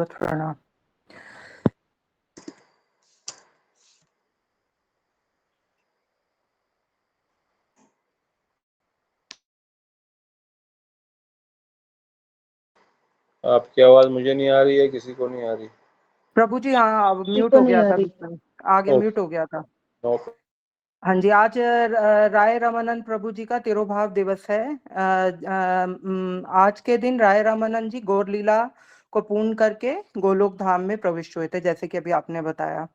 दंडवत प्रणाम। आपकी आवाज मुझे नहीं आ रही है, किसी को नहीं आ रही। प्रभु जी, हाँ, अब म्यूट हो गया था, बीच में आगे म्यूट हो गया था। हाँ जी, आज राय रामानंद प्रभु जी का तिरोभाव दिवस है। आज के दिन राय रामानंद जी गौर लीला को पूर्ण करके गोलोक धाम में प्रविष्ट हुए थे, जैसे कि अभी आपने बताया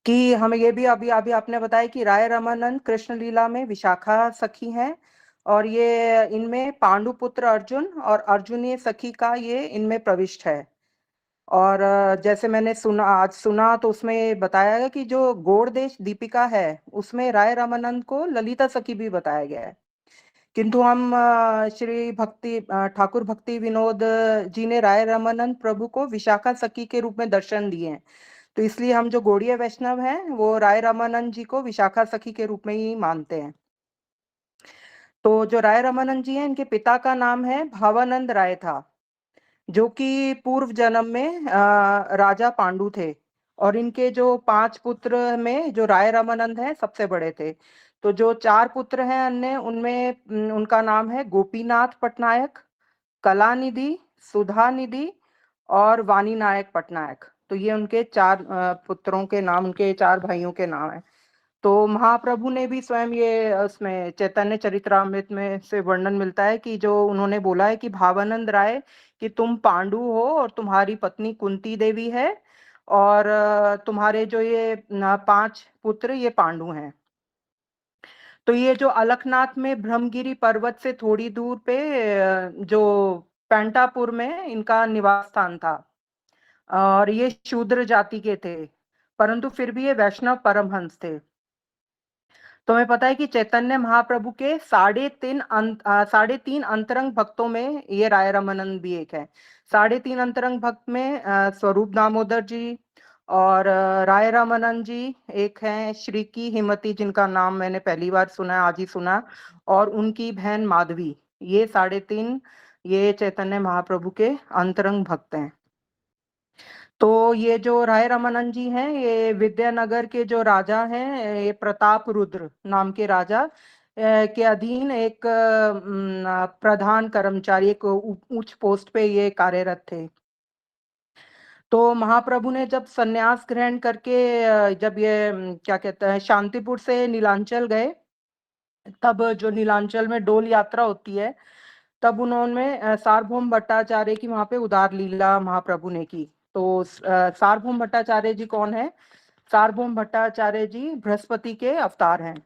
कि हमें ये भी अभी अभी आपने बताया कि राय रामानंद कृष्ण लीला में विशाखा सखी हैं, और ये इनमें पांडु पुत्र अर्जुन और अर्जुनीय सखी का ये इनमें प्रविष्ट है। और जैसे मैंने आज सुना तो उसमें बताया गया कि जो गौड़देश दीपिका है उसमें राय रामानंद को ललिता सखी भी बताया गया है, किंतु हम श्री भक्ति ठाकुर भक्ति विनोद जी ने राय रामानंद प्रभु को विशाखा सखी के रूप में दर्शन दिए हैं, तो इसलिए हम जो गौड़ीय वैष्णव हैं वो राय रामानंद जी को विशाखा सखी के रूप में ही मानते हैं। तो जो राय रामानंद जी हैं, इनके पिता का नाम है भावानंद राय था, जो कि पूर्व जन्म में राजा पांडु थे, और इनके जो 5 पुत्र में जो राय रामानंद हैं सबसे बड़े थे। तो जो 4 पुत्र हैं अन्य, उनमें उनका नाम है गोपीनाथ पटनायक, कलानिधि, सुधा निधि और वाणी नायक पटनायक। तो ये उनके 4 पुत्रों के नाम, उनके 4 भाइयों के नाम है। तो महाप्रभु ने भी स्वयं ये उसमें चैतन्य चरितमृत में से वर्णन मिलता है कि जो उन्होंने बोला है कि भावानंद राय कि तुम पांडु हो और तुम्हारी पत्नी कुंती देवी है, और तुम्हारे जो ये 5 पुत्र ये पांडु हैं। तो ये जो अलखनाथ में ब्रह्मगिरी पर्वत से थोड़ी दूर पे जो पेंटापुर में इनका निवास स्थान था, और ये शूद्र जाति के थे, परंतु फिर भी ये वैष्णव परमहंस थे। तो हमें पता है कि चैतन्य महाप्रभु के 3.5 अंतरंग भक्तों में ये राय रामानंद भी एक है। 3.5 अंतरंग भक्त में स्वरूप दामोदर जी और राय रामानंद जी एक हैं, श्री की हिमती जिनका नाम मैंने पहली बार सुना, आज ही सुना, और उनकी बहन माधवी, ये 3.5 ये चैतन्य महाप्रभु के अंतरंग भक्त हैं। तो ये जो राय रामानंद जी हैं, ये विद्यानगर के जो राजा हैं, ये प्रताप रुद्र नाम के राजा के अधीन एक प्रधान कर्मचारी, एक उच्च पोस्ट पे ये कार्यरत थे। तो महाप्रभु ने जब संन्यास ग्रहण करके जब ये क्या कहते हैं शांतिपुर से नीलांचल गए, तब जो नीलांचल में डोल यात्रा होती है, तब उन्होंने सार्वभौम भट्टाचार्य की वहां पे उदार लीला महाप्रभु ने की। तो सार्वभौम भट्टाचार्य जी कौन है? सार्वभौम भट्टाचार्य जी बृहस्पति के अवतार हैं।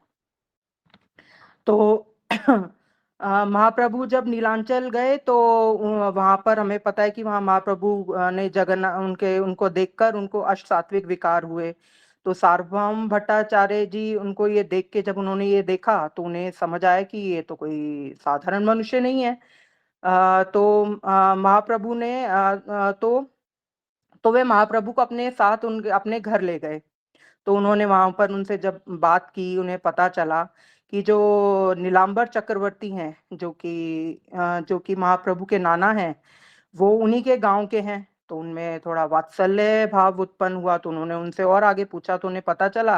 तो महाप्रभु जब नीलांचल गए तो वहां पर हमें पता है कि वहां महाप्रभु ने जगन्नाथ उनको देखकर उनको अष्ट सात्विक विकार हुए। तो सार्वभौम भट्टाचार्य जी उनको ये देख के, जब उन्होंने ये देखा तो उन्हें समझ आया कि ये तो कोई साधारण मनुष्य नहीं है। तो महाप्रभु ने तो वे महाप्रभु को अपने साथ उनके अपने घर ले गए। तो उन्होंने वहां पर उनसे जब बात की, उन्हें पता चला कि जो नीलांबर चक्रवर्ती हैं, जो कि महाप्रभु के नाना हैं, वो उन्हीं के गांव के हैं। तो उनमें थोड़ा वात्सल्य भाव उत्पन्न हुआ, तो उन्होंने उनसे और आगे पूछा, तो उन्हें पता चला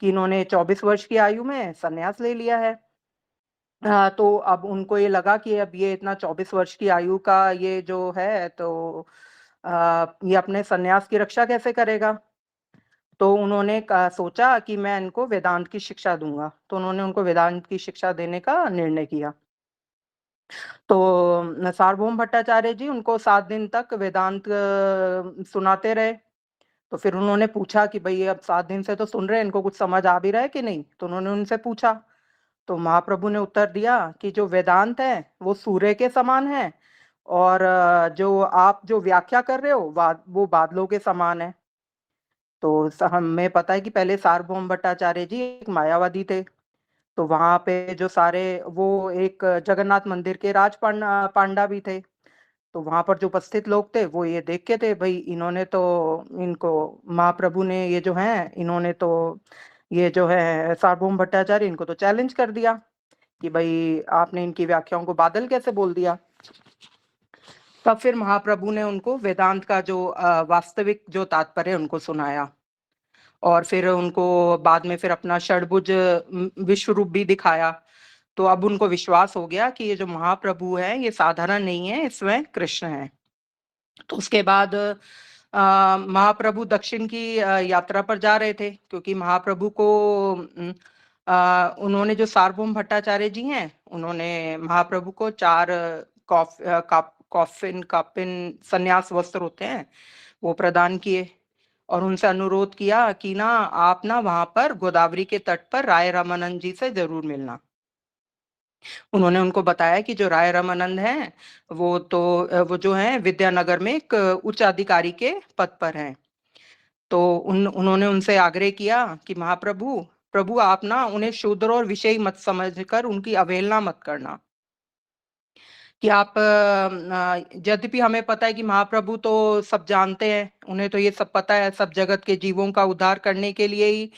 कि इन्होंने 24 वर्ष की आयु में संन्यास ले लिया है। तो अब उनको ये लगा कि अब ये इतना 24 वर्ष की आयु का ये जो है, तो ये अपने संन्यास की रक्षा कैसे करेगा। तो उन्होंने सोचा कि मैं इनको वेदांत की शिक्षा दूंगा। तो उन्होंने उनको वेदांत की शिक्षा देने का निर्णय किया। तो सार्वभौम भट्टाचार्य जी उनको 7 दिन तक वेदांत सुनाते रहे। तो फिर उन्होंने पूछा कि भाई अब 7 दिन से तो सुन रहे हैं, इनको कुछ समझ आ भी रहा है कि नहीं। तो उन्होंने उनसे पूछा, तो महाप्रभु ने उत्तर दिया कि जो वेदांत है वो सूर्य के समान है, और जो आप जो व्याख्या कर रहे हो वो बादलों के समान है। तो हमें पता है कि पहले सार्वभौम भट्टाचार्य जी एक मायावादी थे। तो वहां पे जो सारे वो एक जगन्नाथ मंदिर के पांडा भी थे। तो वहां पर जो उपस्थित लोग थे वो ये देख के थे, भाई इन्होंने तो इनको महाप्रभु ने ये जो है इन्होंने तो ये जो है सार्वभौम भट्टाचार्य इनको तो चैलेंज कर दिया कि भाई आपने इनकी व्याख्याओं को बादल कैसे बोल दिया। तब फिर महाप्रभु ने उनको वेदांत का जो वास्तविक जो तात्पर्य उनको सुनाया, और फिर उनको बाद में फिर अपना षड्भुज विश्व रूप भी दिखाया। तो अब उनको विश्वास हो गया कि ये जो महाप्रभु है ये साधारण नहीं है, स्वयं कृष्ण है। तो उसके बाद महाप्रभु दक्षिण की यात्रा पर जा रहे थे, क्योंकि महाप्रभु को उन्होंने जो सार्वभौम भट्टाचार्य जी हैं, उन्होंने महाप्रभु को 4 कॉफिन संन्यास वस्त्र होते हैं वो प्रदान किए, और उनसे अनुरोध किया कि ना आप ना वहां पर गोदावरी के तट पर राय रामानंद जी से जरूर मिलना। उन्होंने उनको बताया कि जो राय रामानंद हैं वो जो है विद्यानगर में एक उच्च अधिकारी के पद पर हैं। तो उन्होंने उनसे आग्रह किया कि महाप्रभु प्रभु आप ना उन्हें शूद्र और विषयी मत समझकर उनकी अवहेलना मत करना, कि आप यद्यपि हमें पता है कि महाप्रभु तो सब जानते हैं, उन्हें तो ये सब पता है, सब जगत के जीवों का उद्धार करने के लिए ही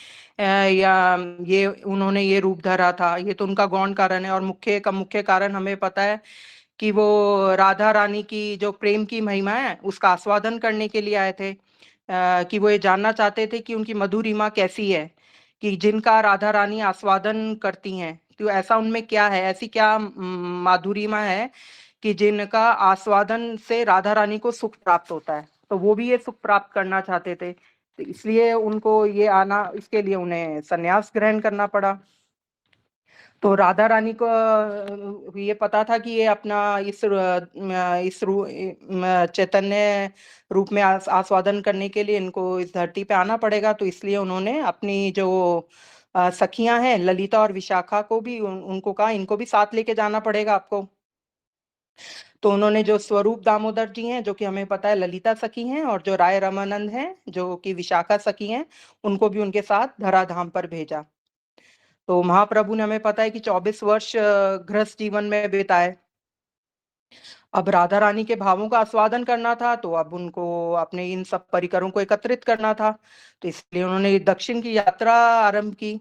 या ये उन्होंने ये रूप धरा था, ये तो उनका गौण कारण है। और मुख्य कारण हमें पता है कि वो राधा रानी की जो प्रेम की महिमा है उसका आस्वादन करने के लिए आए थे, कि वो ये जानना चाहते थे कि उनकी मधुरिमा कैसी है, कि जिनका राधा रानी आस्वादन करती हैं, तो ऐसा उनमें क्या है, ऐसी क्या माधुरिमा है कि जिनका आस्वादन से राधा रानी को सुख प्राप्त होता है। तो वो भी ये सुख प्राप्त करना चाहते थे, तो इसलिए उनको ये आना, इसके लिए उन्हें संन्यास ग्रहण करना पड़ा। तो राधा रानी को ये पता था कि ये अपना चैतन्य रूप में आस्वादन करने के लिए इनको इस धरती पे आना पड़ेगा। तो इसलिए उन्होंने अपनी जो सखियां हैं ललिता और विशाखा को भी उनको कहा इनको भी साथ लेके जाना पड़ेगा आपको। तो उन्होंने जो स्वरूप दामोदर जी हैं, जो कि हमें पता है ललिता सखी हैं, और जो राय रामानंद हैं जो कि विशाखा सखी हैं, उनको भी उनके साथ धराधाम पर भेजा। तो महाप्रभु ने, हमें पता है कि 24 वर्ष गृहस्थ जीवन में बिताए। अब राधा रानी के भावों का आस्वादन करना था, तो अब उनको अपने इन सब परिकरों को एकत्रित करना था, तो इसलिए उन्होंने दक्षिण की यात्रा आरंभ की।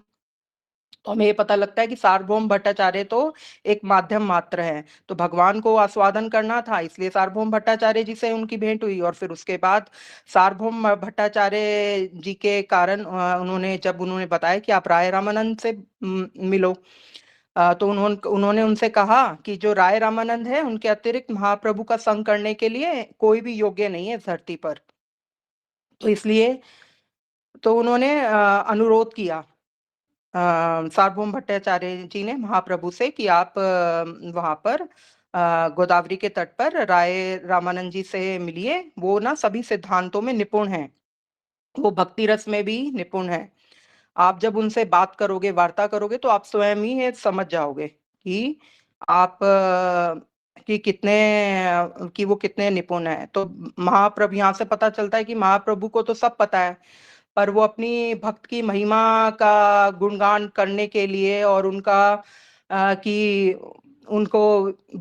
तो हमें ये पता लगता है कि सार्वभौम भट्टाचार्य तो एक माध्यम मात्र है, तो भगवान को आस्वादन करना था, इसलिए सार्वभौम भट्टाचार्य जी से उनकी भेंट हुई। और फिर उसके बाद सार्वभौम भट्टाचार्य जी के कारण उन्होंने बताया कि आप राय रामानंद से मिलो, तो उन्होंने उनसे कहा कि जो राय रामानंद है उनके अतिरिक्त महाप्रभु का संग करने के लिए कोई भी योग्य नहीं है इस धरती पर। तो इसलिए तो उन्होंने अनुरोध किया सार्वभौम भट्टाचार्य जी ने महाप्रभु से कि आप वहां पर गोदावरी के तट पर राय रामानंद जी से मिलिए, वो ना सभी सिद्धांतों में निपुण हैं, वो भक्ति रस में भी निपुण है। आप जब उनसे बात करोगे, वार्ता करोगे, तो आप स्वयं ही ये समझ जाओगे कि आप कि वो कितने निपुण है। तो महाप्रभु, यहाँ से पता चलता है कि महाप्रभु को तो सब पता है, पर वो अपनी भक्त की महिमा का गुणगान करने के लिए और कि उनको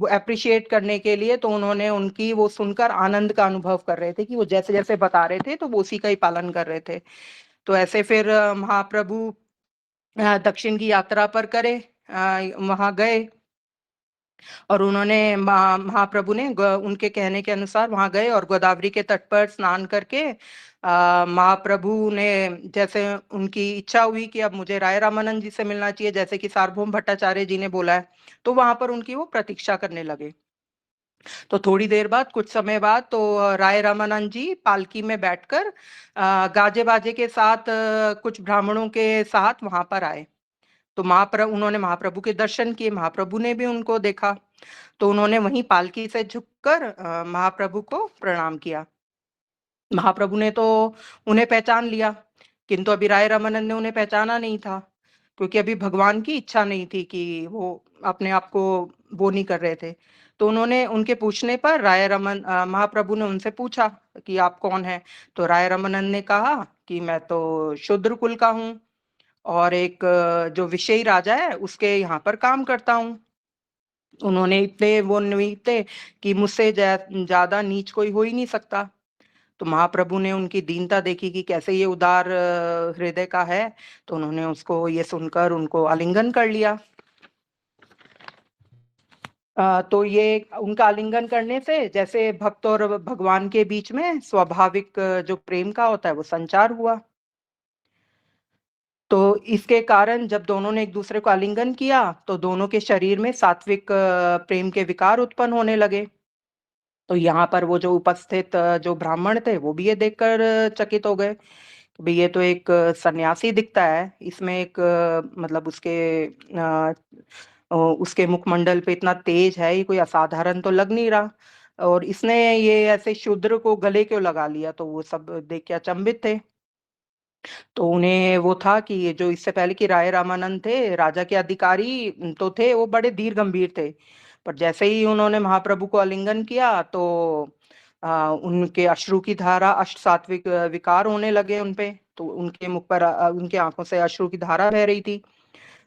अप्रिशिएट करने के लिए, तो उन्होंने उनकी वो सुनकर आनंद का अनुभव कर रहे थे, कि वो जैसे जैसे बता रहे थे तो वो उसी का ही पालन कर रहे थे। तो ऐसे फिर महाप्रभु दक्षिण की यात्रा पर वहां गए, और उन्होंने महाप्रभु ने उनके कहने के अनुसार वहां गए और गोदावरी के तट पर स्नान करके महाप्रभु ने, जैसे उनकी इच्छा हुई कि अब मुझे राय रामानंद जी से मिलना चाहिए, जैसे कि सार्वभौम भट्टाचार्य जी ने बोला है, तो वहां पर उनकी वो प्रतीक्षा करने लगे। तो थोड़ी देर बाद, कुछ समय बाद, तो राय रामानंद जी पालकी में बैठकर गाजे बाजे के साथ कुछ ब्राह्मणों के साथ वहां पर आए। तो उन्होंने महाप्रभु के दर्शन किए, महाप्रभु ने भी उनको देखा, तो उन्होंने वहीं पालकी से झुककर महाप्रभु को प्रणाम किया। महाप्रभु ने तो उन्हें पहचान लिया, किंतु अभी राय रामानंद ने उन्हें पहचाना नहीं था, क्योंकि अभी भगवान की इच्छा नहीं थी कि वो अपने आप को वो नहीं कर रहे थे। तो उन्होंने, उनके पूछने पर महाप्रभु ने उनसे पूछा कि आप कौन हैं। तो राय रामानंद ने कहा कि मैं तो शूद्र कुल का हूँ, और एक जो विषयी राजा है उसके यहाँ पर काम करता हूँ। उन्होंने इतने वो नहीं थे कि मुझसे ज्यादा नीच कोई हो ही नहीं सकता। तो महाप्रभु ने उनकी दीनता देखी कि कैसे ये उदार हृदय का है, तो उन्होंने उसको ये सुनकर उनको आलिंगन कर लिया। तो ये उनका आलिंगन करने से जैसे भक्त और भगवान के बीच में स्वाभाविक जो प्रेम का होता है वो संचार हुआ। तो इसके कारण जब दोनों ने एक दूसरे को आलिंगन किया तो दोनों के शरीर में सात्विक प्रेम के विकार उत्पन्न होने लगे। तो यहाँ पर वो जो उपस्थित जो ब्राह्मण थे वो भी ये देखकर चकित हो गए कि भाई ये तो एक सन्यासी दिखता है, इसमें एक मतलब उसके मुखमंडल पे इतना तेज है, ये कोई असाधारण तो लग नहीं रहा, और इसने ये ऐसे शूद्र को गले क्यों लगा लिया। तो वो सब देख के अचंभित थे। तो उन्हें वो था कि ये जो इससे पहले कि राय रामानंद थे, राजा के अधिकारी तो थे, वो बड़े धीर गंभीर थे, पर जैसे ही उन्होंने महाप्रभु को आलिंगन किया तो उनके अश्रु की धारा, अष्ट सात्विक विकार होने लगे उनपे। तो उनके मुख पर उनकी आंखों से अश्रु की धारा बह रही थी।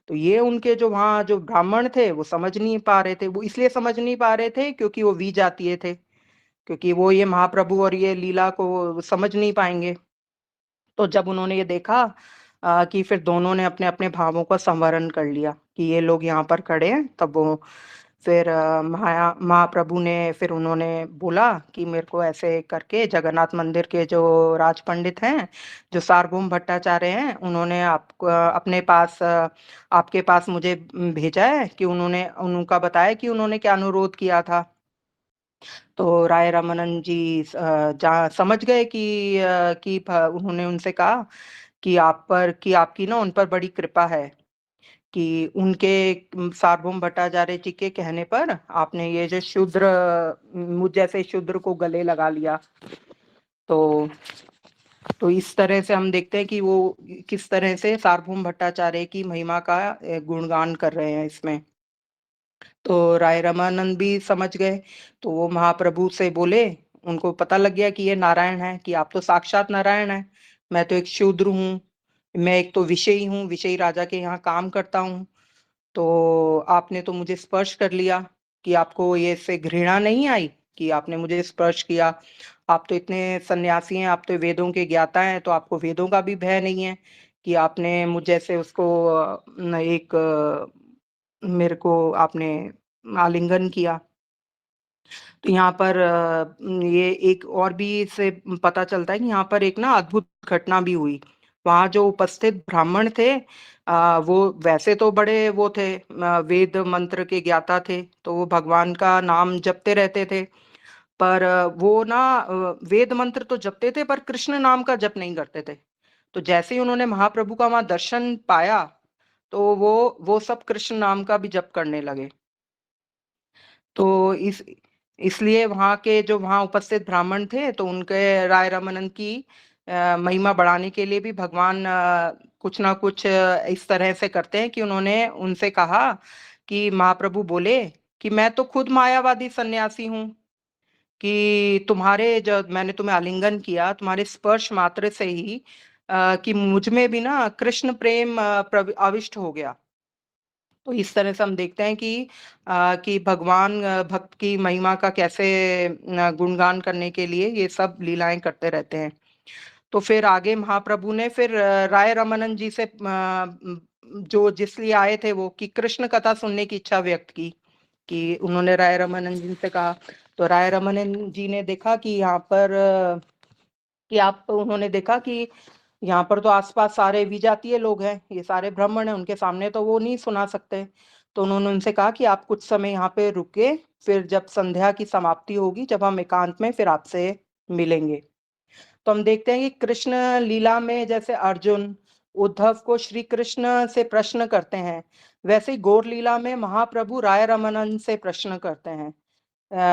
तो ये उनके जो वहाँ जो ब्राह्मण थे वो समझ नहीं पा रहे थे। वो इसलिए समझ नहीं पा रहे थे क्योंकि वो विजातीय थे, क्योंकि वो ये महाप्रभु और ये लीला को समझ नहीं पाएंगे। तो जब उन्होंने ये देखा कि फिर दोनों ने अपने-अपने भावों का संवरण कर लिया कि ये लोग यहाँ पर खड़े हैं, तब वो फिर महाप्रभु ने फिर उन्होंने बोला कि मेरे को ऐसे करके जगन्नाथ मंदिर के जो राज पंडित हैं, जो सार्वभौम भट्टाचार्य हैं, उन्होंने आपको अपने पास आपके पास मुझे भेजा है कि उनका बताया कि उन्होंने क्या अनुरोध किया था। तो राय रामानंद जी जहाँ समझ गए उन्होंने उनसे कहा कि आपकी ना उन पर बड़ी कृपा है कि उनके सार्वभौम भट्टाचार्य जी के कहने पर आपने ये जो मुझ जैसे शूद्र को गले लगा लिया। तो इस तरह से हम देखते हैं कि वो किस तरह से सार्वभौम भट्टाचार्य की महिमा का गुणगान कर रहे हैं इसमें। तो राय रामानंद भी समझ गए, तो वो महाप्रभु से बोले, उनको पता लग गया कि ये नारायण है, कि आप तो साक्षात नारायण हैं, मैं तो एक शूद्र हूँ, मैं एक तो विषयी हूँ, विषयी राजा के यहाँ काम करता हूँ। तो आपने तो मुझे स्पर्श कर लिया, कि आपको ये इससे घृणा नहीं आई कि आपने मुझे स्पर्श किया। आप तो इतने सन्यासी हैं, आप तो वेदों के ज्ञाता हैं, तो आपको वेदों का भी भय नहीं है कि आपने मुझ जैसे उसको मेरे को आपने आलिंगन किया। तो यहाँ पर ये एक और भी इससे पता चलता है कि यहाँ पर एक ना अद्भुत घटना भी हुई। वहाँ जो उपस्थित ब्राह्मण थे वो वैसे तो बड़े वो थे, वेद मंत्र के ज्ञाता थे, तो वो भगवान का नाम जपते रहते थे। पर वो ना वेद मंत्र तो जपते थे पर कृष्ण नाम का जप नहीं करते थे। तो जैसे ही उन्होंने महाप्रभु का वहाँ दर्शन पाया, तो वो सब कृष्ण नाम का भी जप करने लगे। तो इसलिए वहाँ के जो वहाँ उपस्थित ब्राह्मण थे, तो उनके राय रामानंद की महिमा बढ़ाने के लिए भी भगवान कुछ ना कुछ इस तरह से करते हैं कि उन्होंने उनसे कहा कि महाप्रभु बोले कि मैं तो खुद मायावादी सन्यासी हूँ, कि तुम्हारे जब मैंने तुम्हें आलिंगन किया, तुम्हारे स्पर्श मात्र से ही कि मुझ में भी ना कृष्ण प्रेम आविष्ट हो गया। तो इस तरह से हम देखते हैं कि भगवान भक्त की महिमा का कैसे गुणगान करने के लिए ये सब लीलाएँ करते रहते हैं। तो फिर आगे महाप्रभु ने फिर राय रमानंद जी से जो जिस लिए आए थे वो कि कृष्ण कथा सुनने की इच्छा व्यक्त की, कि उन्होंने राय रमानंद जी से कहा। तो राय रमानंद जी ने देखा कि यहाँ पर उन्होंने देखा कि यहाँ पर तो आस-पास सारे विजातीय लोग हैं, ये सारे ब्राह्मण हैं, उनके सामने तो वो नहीं सुना सकते। तो उन्होंने उनसे कहा कि आप कुछ समय यहाँ पे रुकिए, फिर जब संध्या की समाप्ति होगी, जब हम एकांत में फिर आपसे मिलेंगे। तो हम देखते हैं कि कृष्ण लीला में जैसे अर्जुन उद्धव को श्री कृष्ण से प्रश्न करते हैं, वैसे ही गौर लीला में महाप्रभु राय रमानंद से प्रश्न करते हैं।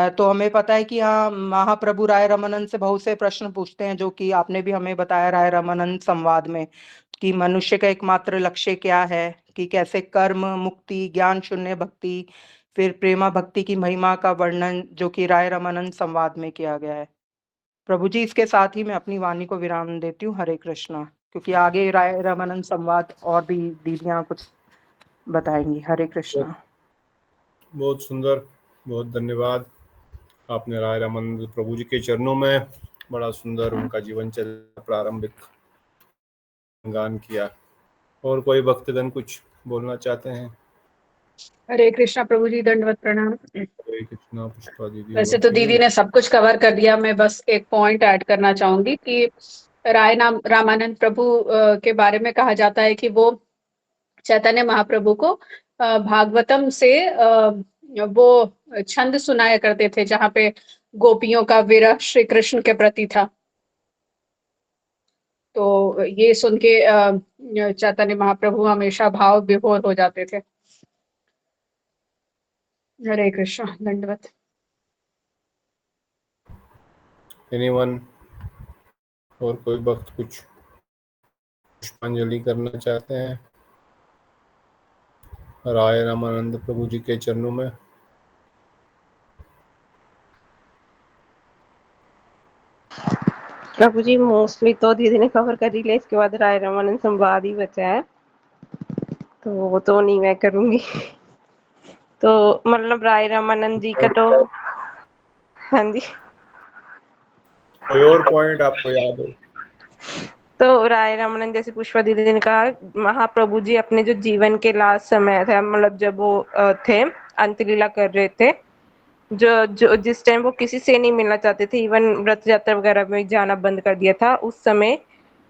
तो हमें पता है कि हाँ, महाप्रभु राय रमानंद से बहुत से प्रश्न पूछते हैं, जो कि आपने भी हमें बताया राय रमानंद संवाद में, कि मनुष्य का एकमात्र लक्ष्य क्या है, कि कैसे कर्म, मुक्ति, ज्ञान शून्य भक्ति, फिर प्रेमा भक्ति की महिमा का वर्णन जो कि राय रमानंद संवाद में किया गया है। प्रभु जी, इसके साथ ही मैं अपनी वाणी को विराम देती हूँ। हरे कृष्णा। क्योंकि आगे राय रामानंद संवाद और भी दीदियाँ कुछ बताएंगी। हरे बहुत कृष्णा। बहुत सुंदर, बहुत धन्यवाद। आपने राय रामानंद प्रभु जी के चरणों में बड़ा सुंदर उनका जीवन चरित्र प्रारंभिक गान किया। और कोई भक्तगण कुछ बोलना चाहते हैं? हरे कृष्णा प्रभु जी, दंडवत प्रणाम। हरे कृष्णा पुष्पा दीदी, वैसे ओवर तो टू दीदी यू। ने सब कुछ कवर कर दिया, मैं बस एक पॉइंट ऐड करना चाहूंगी कि रामानंद प्रभु के बारे में कहा जाता है कि वो चैतन्य महाप्रभु को भागवतम से वो छंद सुनाया करते थे जहाँ पे गोपियों का विरह श्री कृष्ण के प्रति था। तो ये सुन के चैतन्य महाप्रभु हमेशा भाव विभोर हो जाते थे। हरे कृष्ण, दंडवत। एनीवन और कोई भक्त कुछ पुष्पांजलि करना चाहते हैं राय रामानंद प्रभु जी के चरणों में? प्रभु जी मोस्टली तो दीदी ने कवर कर ही लिया, इसके बाद राय रामानंद संवाद ही बचा है, तो वो तो नहीं मैं करूंगी। तो मतलब राय रामानंद जी का तो हाँ जी, कोई और पॉइंट आपको याद हो? तो राय रामानंद जैसे पुष्पा दीदी ने कहा, महाप्रभु जी अपने जो जीवन के लास्ट समय था, मतलब जब वो थे अंतलीला कर रहे थे, जो जिस टाइम वो किसी से नहीं मिलना चाहते थे, इवन व्रत यात्रा वगैरह में जाना बंद कर दिया था, उस समय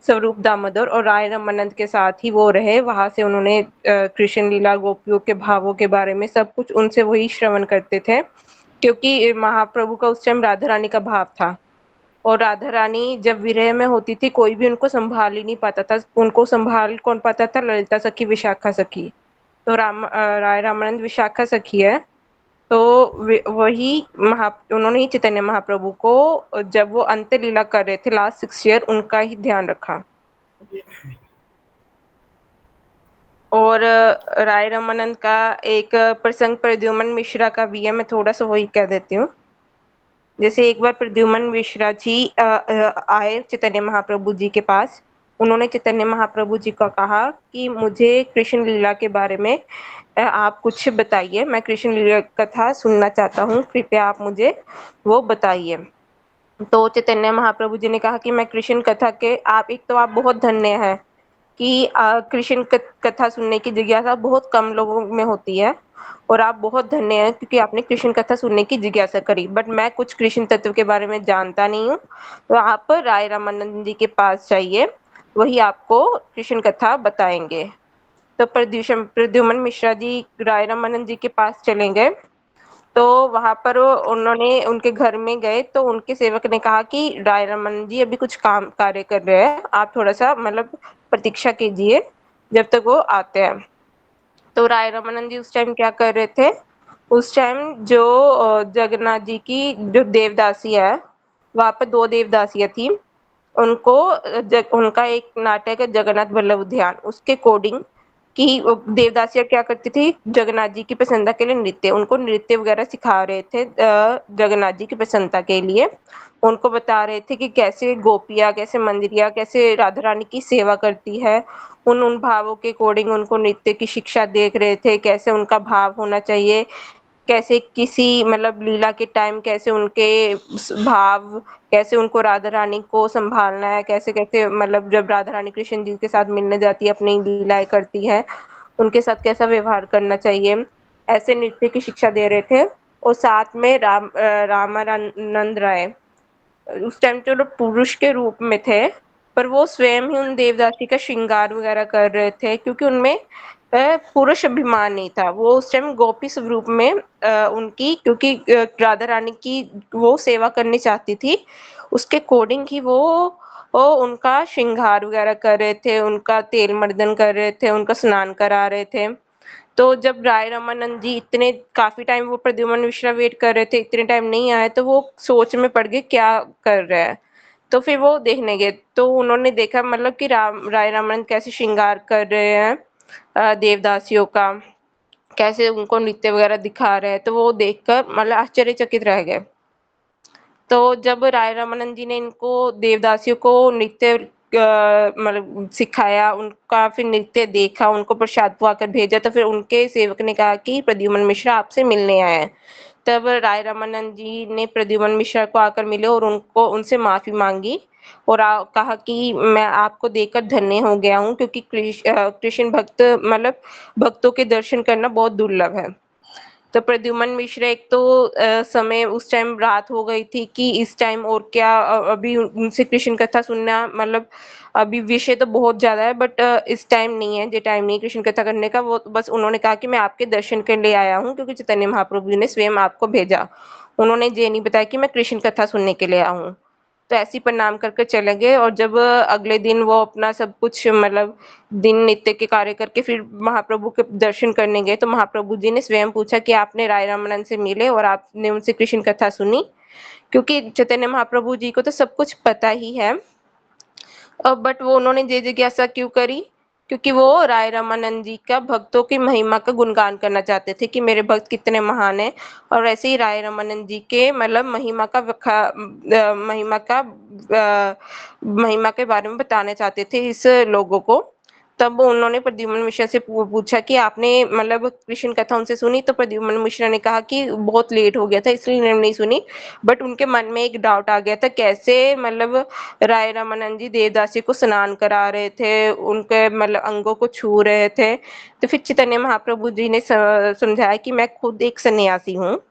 स्वरूप दामोदर और राय रामानंद के साथ ही वो रहे। वहां से उन्होंने कृष्ण लीला, गोपियों के भावों के बारे में सब कुछ उनसे वही श्रवण करते थे, क्योंकि महाप्रभु का उस टाइम राधा रानी का भाव था, और राधा रानी जब विरह में होती थी कोई भी उनको संभाल ही नहीं पाता था, उनको संभाल कौन पाता था? ललिता सखी, विशाखा सखी। तो राय रामानंद विशाखा सखी है, तो वही उन्होंने ही चैतन्य महाप्रभु को जब वो अंत्य लीला कर रहे थे लास्ट 6 ईयर, उनका ही ध्यान रखा। और राय रामानंद का एक प्रसंग प्रद्युमन मिश्रा का भी है, मैं थोड़ा सा वही कह देती हूँ। जैसे एक बार प्रद्युमन मिश्रा जी आए चैतन्य महाप्रभु जी के पास, उन्होंने चैतन्य महाप्रभु जी को कहा कि मुझे कृष्ण लीला के बारे में आप कुछ बताइए, मैं कृष्ण लीला कथा सुनना चाहता हूँ, कृपया आप मुझे वो बताइए। तो चैतन्य महाप्रभु जी ने कहा कि मैं कृष्ण कथा के, आप एक तो आप बहुत धन्य हैं कि कृष्ण कथा सुनने की जिज्ञासा बहुत कम लोगों में होती है, और आप बहुत धन्य हैं क्योंकि आपने कृष्ण कथा सुनने की जिज्ञासा करी, बट मैं कुछ कृष्ण तत्व के बारे में जानता नहीं हूँ, तो आप राय रामानंद जी के पास जाइए, वही आपको कृष्ण कथा बताएंगे। तो प्रद्युमन मिश्रा जी राय रामानंद जी के पास चले गए, तो वहां पर उन्होंने उनके घर में गए, तो उनके सेवक ने कहा कि राय रामानंद जी अभी कुछ काम कार्य कर रहे हैं, आप थोड़ा सा मतलब प्रतीक्षा कीजिए जब तक वो आते हैं। तो राय रामानंद जी उस टाइम क्या कर रहे थे? उस टाइम जो जगन्नाथ जी की जो देवदासी है, वहां पर 2 देवदासियां थी, उनको उनका एक नाटक है जगन्नाथ वल्लभ उद्यान, उसके कोडिंग कि देवदासियां क्या करती थी, जगन्नाथ जी की प्रसन्नता के लिए नृत्य, उनको नृत्य वगैरह सिखा रहे थे जगन्नाथ जी की प्रसन्नता के लिए, उनको बता रहे थे कि कैसे गोपियां, कैसे मंजरियां, कैसे राधा रानी की सेवा करती है, उन भावों के अकॉर्डिंग उनको नृत्य की शिक्षा देख रहे थे, कैसे उनका भाव होना चाहिए, कैसे किसी मतलब लीला के टाइम कैसे उनके भाव, कैसे उनको राधा रानी को संभालना है, कैसे कैसे मतलब जब राधा रानी कृष्ण जी के साथ मिलने जाती है, अपनी लीलाएं करती है, उनके साथ कैसा व्यवहार करना चाहिए, ऐसे नृत्य की शिक्षा दे रहे थे। और साथ में रामानंद राय उस टाइम चलो पुरुष के रूप में थे, पर वो स्वयं ही उन देवदासी का श्रृंगार वगैरह कर रहे थे, क्योंकि उनमें पुरुष अभिमान नहीं था, वो उस टाइम गोपी स्वरूप में उनकी, क्योंकि राधा रानी की वो सेवा करनी चाहती थी, उसके अकॉर्डिंग ही वो उनका श्रृंगार वगैरह कर रहे थे, उनका तेल मर्दन कर रहे थे, उनका स्नान करा रहे थे। तो जब राय रामानंद जी इतने काफी टाइम वो प्रद्युमन मिश्रा वेट कर रहे थे, इतने टाइम नहीं आए, तो वो सोच में पड़ गए क्या कर रहे हैं, तो फिर वो देखने गए, तो उन्होंने देखा मतलब कि राय रामानंद कैसे श्रृंगार कर रहे हैं देवदासियों का, कैसे उनको नृत्य वगैरह दिखा रहे हैं, तो वो देखकर मतलब आश्चर्यचकित रह गए। तो जब राय रामानंद जी ने इनको देवदासियों को नृत्य मतलब सिखाया, उनका फिर नृत्य देखा, उनको प्रसाद पवाकर भेजा, तो फिर उनके सेवक ने कहा कि प्रद्युमन मिश्रा आपसे मिलने आए हैं। तब राय रामानंद जी ने प्रद्युमन मिश्रा को आकर मिले और उनसे माफी मांगी और कहा कि मैं आपको देखकर धन्य हो गया हूँ, क्योंकि कृष्ण भक्त मतलब भक्तों के दर्शन करना बहुत दुर्लभ है। तो प्रद्युमन मिश्रा एक तो समय उस टाइम रात हो गई थी कि इस टाइम और क्या अभी उनसे कृष्ण कथा सुनना, मतलब अभी विषय तो बहुत ज्यादा है बट इस टाइम नहीं है, जो टाइम नहीं कृष्ण कथा करने का। वो बस उन्होंने कहा कि मैं आपके दर्शन के लिए आया हूँ, क्योंकि चैतन्य महाप्रभु जी ने स्वयं आपको भेजा। उन्होंने ये नहीं बताया कि मैं कृष्ण कथा सुनने के लिए आया हूँ। तो ऐसे ही प्रणाम करके चले गए और जब अगले दिन वो अपना सब कुछ मतलब दिन नित्य के कार्य करके फिर महाप्रभु के दर्शन करने गए, तो महाप्रभु जी ने स्वयं पूछा कि आपने राय रामानंद से मिले और आपने उनसे कृष्ण कथा सुनी? क्योंकि चैतन्य महाप्रभु जी को तो सब कुछ पता ही है, बट वो उन्होंने ये जिज्ञासा क्यों करी? क्योंकि वो राय रामानंद जी का भक्तों की महिमा का गुणगान करना चाहते थे कि मेरे भक्त कितने महान हैं, और ऐसे ही राय रामानंद जी के मतलब महिमा के बारे में बताना चाहते थे इस लोगों को। तब उन्होंने प्रद्युमन मिश्रा से पूछा कि आपने मतलब कृष्ण कथा उनसे सुनी? तो प्रद्युमन मिश्रा ने कहा कि बहुत लेट हो गया था इसलिए मैंने नहीं सुनी, बट उनके मन में एक डाउट आ गया था कैसे मतलब राय रामानंद जी देवदासी को स्नान करा रहे थे, उनके मतलब अंगों को छू रहे थे। तो फिर चैतन्य महाप्रभु जी ने समझाया कि मैं खुद एक सन्यासी हूँ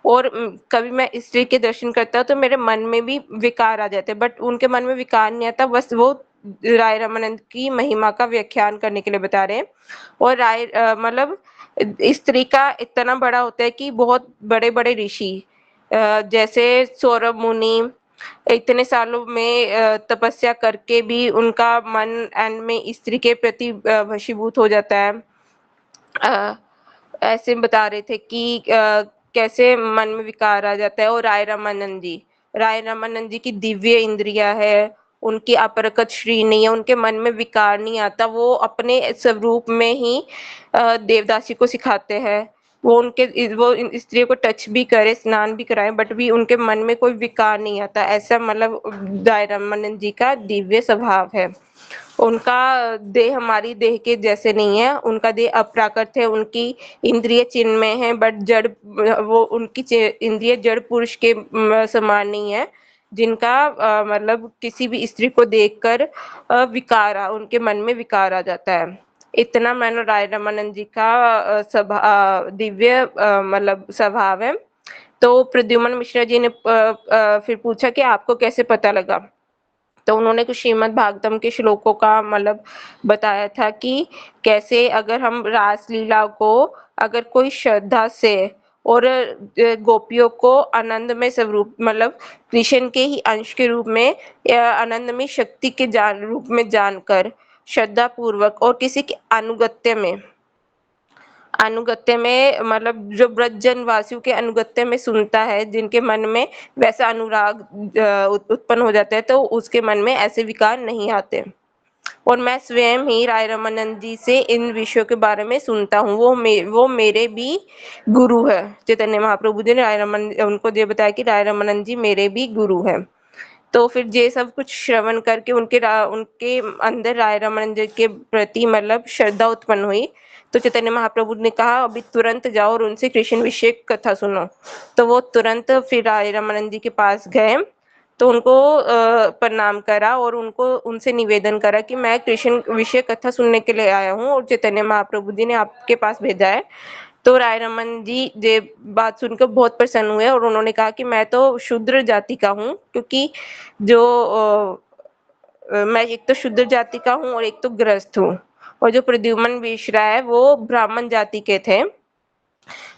और कभी मैं स्त्री के दर्शन करता हूँ तो मेरे मन में भी विकार आ जाते हैं, बट उनके मन में विकार नहीं आता, बस वो राय रामानंद की महिमा का व्याख्यान करने के लिए बता रहे हैं। और मतलब स्त्री का इतना बड़ा होता है कि बहुत बड़े बड़े ऋषि जैसे सौरभ मुनि इतने सालों में तपस्या करके भी उनका मन एंड में स्त्री के प्रति वशीभूत हो जाता है। ऐसे बता रहे थे कि कैसे मन में विकार आ जाता है। और राय रामानंद जी की दिव्य इंद्रिया है, उनकी अपरकत श्री नहीं है, उनके मन में विकार नहीं आता, वो अपने स्वरूप में ही देवदासी को सिखाते हैं। वो स्त्री को टच भी करे, स्नान भी कराए, बट भी उनके मन में कोई विकार नहीं आता। ऐसा मतलब राय रामानंद जी का दिव्य स्वभाव है। उनका देह हमारी देह के जैसे नहीं है, उनका देह अप्राकृत है, उनकी इंद्रिय चिन्मय है, बट जड़ वो उनकी इंद्रिय जड़ पुरुष के समान नहीं है, जिनका मतलब किसी भी स्त्री को देखकर उनके मन में विकार आ जाता है। इतना मैंने राय रामानंद जी का दिव्य मतलब स्वभाव है। तो प्रद्युमन मिश्रा जी ने फिर पूछा कि आपको कैसे पता लगा? तो उन्होंने कुछ श्रीमद् भागवतम के श्लोकों का मतलब बताया था कि कैसे अगर हम रासलीला को अगर कोई श्रद्धा से और गोपियों को आनंदमय स्वरूप मतलब कृष्ण के ही अंश के रूप में या आनंदमय शक्ति के रूप में जानकर श्रद्धा पूर्वक और किसी के अनुगत्य में मतलब जो ब्रजजन वासियों के अनुगत्य में सुनता है, जिनके मन में वैसा अनुराग उत्पन्न हो जाता है, तो उसके मन में ऐसे विकार नहीं आते। और मैं स्वयं ही राय रामानंद जी से इन विषयों के बारे में सुनता हूँ। वो मेरे भी गुरु है। चैतन्य महाप्रभु जी ने उनको ये बताया कि राय रामानंद जी मेरे भी गुरु हैं। तो फिर ये सब कुछ श्रवण करके उनके अंदर राय रामानंद जी के प्रति मतलब श्रद्धा उत्पन्न हुई। तो चैतन्य महाप्रभु ने कहा अभी तुरंत जाओ और उनसे कृष्ण विषय कथा सुनो। तो वो तुरंत फिर राय रामानंद जी के पास गए, तो उनको प्रणाम करा और उनसे निवेदन करा कि मैं कृष्ण विषय कथा सुनने के लिए आया हूँ और चैतन्य महाप्रभु जी ने आपके पास भेजा है। तो राय रमन जी ये बात सुनकर बहुत प्रसन्न हुए और उन्होंने कहा कि मैं तो शूद्र जाति का हूँ, क्योंकि जो मैं एक तो शूद्र जाति का हूँ और एक तो गृहस्थ हूँ, और जो प्रद्युमन मिश्रा है वो ब्राह्मण जाति के थे।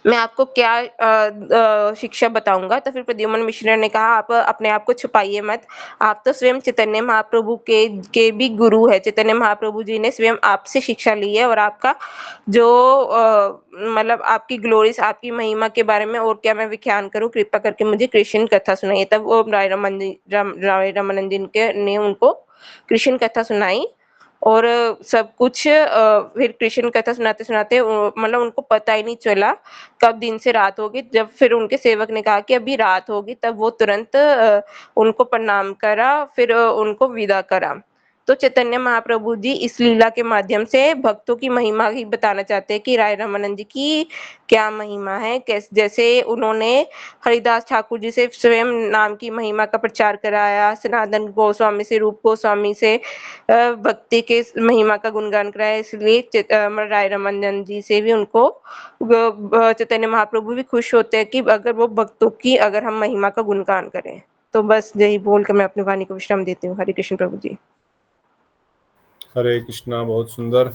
मैं आपको क्या शिक्षा बताऊंगा? तो फिर प्रद्युमन मिश्रा ने कहा आप अपने आप को छुपाइए मत, आप तो स्वयं चैतन्य महाप्रभु के भी गुरु है। चैतन्य महाप्रभु जी ने स्वयं आपसे शिक्षा ली है और आपका जो मतलब आपकी ग्लोरीज आपकी महिमा के बारे में और क्या मैं व्याख्यान करूं, कृपा करके मुझे कृष्ण कथा सुनाइए। तब वो राय रामानंद जी ने उनको कृष्ण कथा सुनाई और सब कुछ फिर कृष्ण कथा सुनाते सुनाते मतलब उनको पता ही नहीं चला कब दिन से रात होगी। जब फिर उनके सेवक ने कहा कि अभी रात होगी, तब वो तुरंत उनको प्रणाम करा, फिर उनको विदा करा। तो तो चैतन्य महाप्रभु जी इस लीला के माध्यम से भक्तों की महिमा ही बताना चाहते हैं कि राय रामानंद जी की क्या महिमा है। जैसे उन्होंने हरिदास ठाकुर जी से स्वयं नाम की महिमा का प्रचार कराया, सनातन गोस्वामी से, रूप गोस्वामी से भक्ति के महिमा का गुणगान कराया। इसलिए राय रामानंद जी से भी उनको चैतन्य महाप्रभु भी खुश होते हैं कि अगर वो भक्तों की अगर हम महिमा का गुणगान करें। तो बस यही बोलकर मैं अपनी वाणी को विश्राम देती हूँ। हरे कृष्ण प्रभु जी। हरे कृष्णा। बहुत सुंदर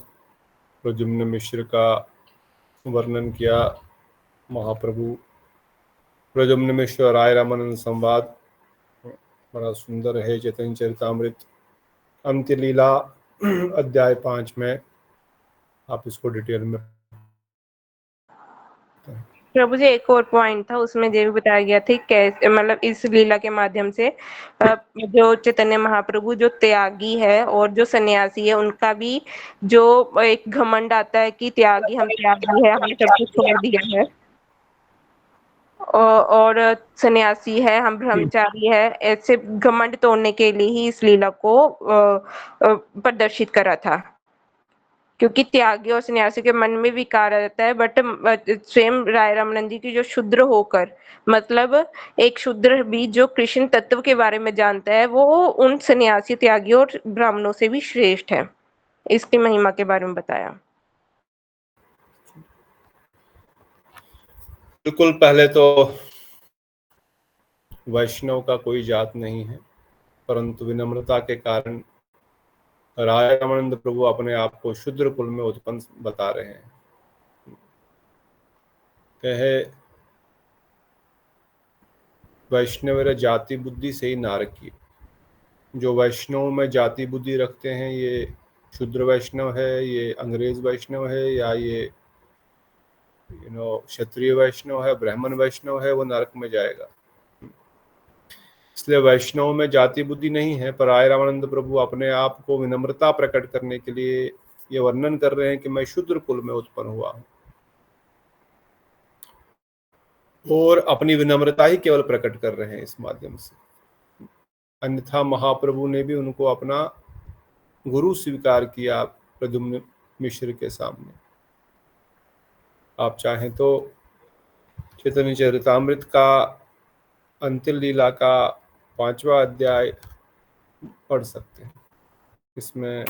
प्रद्युम्न मिश्र का वर्णन किया। महाप्रभु प्रद्युम्न मिश्र और राय रामानंद संवाद बड़ा सुंदर है। चैतन्य चरितामृत अंत्य लीला अध्याय 5 में आप इसको डिटेल में। प्रभु जी एक और पॉइंट था, उसमें ये भी बताया गया था कैसे मतलब इस लीला के माध्यम से जो चैतन्य महाप्रभु जो त्यागी है और जो सन्यासी है उनका भी जो एक घमंड आता है कि त्यागी हम त्यागी है, हमने सब कुछ छोड़ दिया है, और सन्यासी है, हम ब्रह्मचारी है, ऐसे घमंड तोड़ने के लिए ही इस लीला को प्रदर्शित करा था। क्योंकि त्यागी और सन्यासी के मन में विकार आ जाता है, बट स्वयं राय रामानंद जी की जो शूद्र होकर मतलब एक शूद्र भी जो कृष्ण तत्व के बारे में जानता है वो उन सन्यासी, त्यागी और ब्राह्मणों से भी श्रेष्ठ है। इसकी महिमा के बारे में बताया। बिल्कुल। पहले तो वैष्णव का कोई जात नहीं है, परंतु विनम्रता के कारण राय रामानंद प्रभु अपने आप को शूद्र कुल में उत्पन्न बता रहे हैं। कहे वैष्णव जाति बुद्धि से ही नारकी। जो वैष्णव में जाति बुद्धि रखते हैं ये शूद्र वैष्णव है, ये अंग्रेज वैष्णव है, या ये क्षत्रिय वैष्णव है, ब्राह्मण वैष्णव है, वो नरक में जाएगा। इसलिए वैष्णव में जाति बुद्धि नहीं है। पर राय रामानंद प्रभु अपने आप को विनम्रता प्रकट करने के लिए ये वर्णन कर रहे हैं कि मैं शूद्र कुल में उत्पन्न हुआ हूं, और अपनी विनम्रता ही केवल प्रकट कर रहे हैं इस माध्यम से। अन्यथा महाप्रभु ने भी उनको अपना गुरु स्वीकार किया प्रद्युम्न मिश्र के सामने। आप चाहें तो चैतन्य चरितामृत का अंतिम लीला का 5वां अध्याय पढ़ सकते हैं। इसमें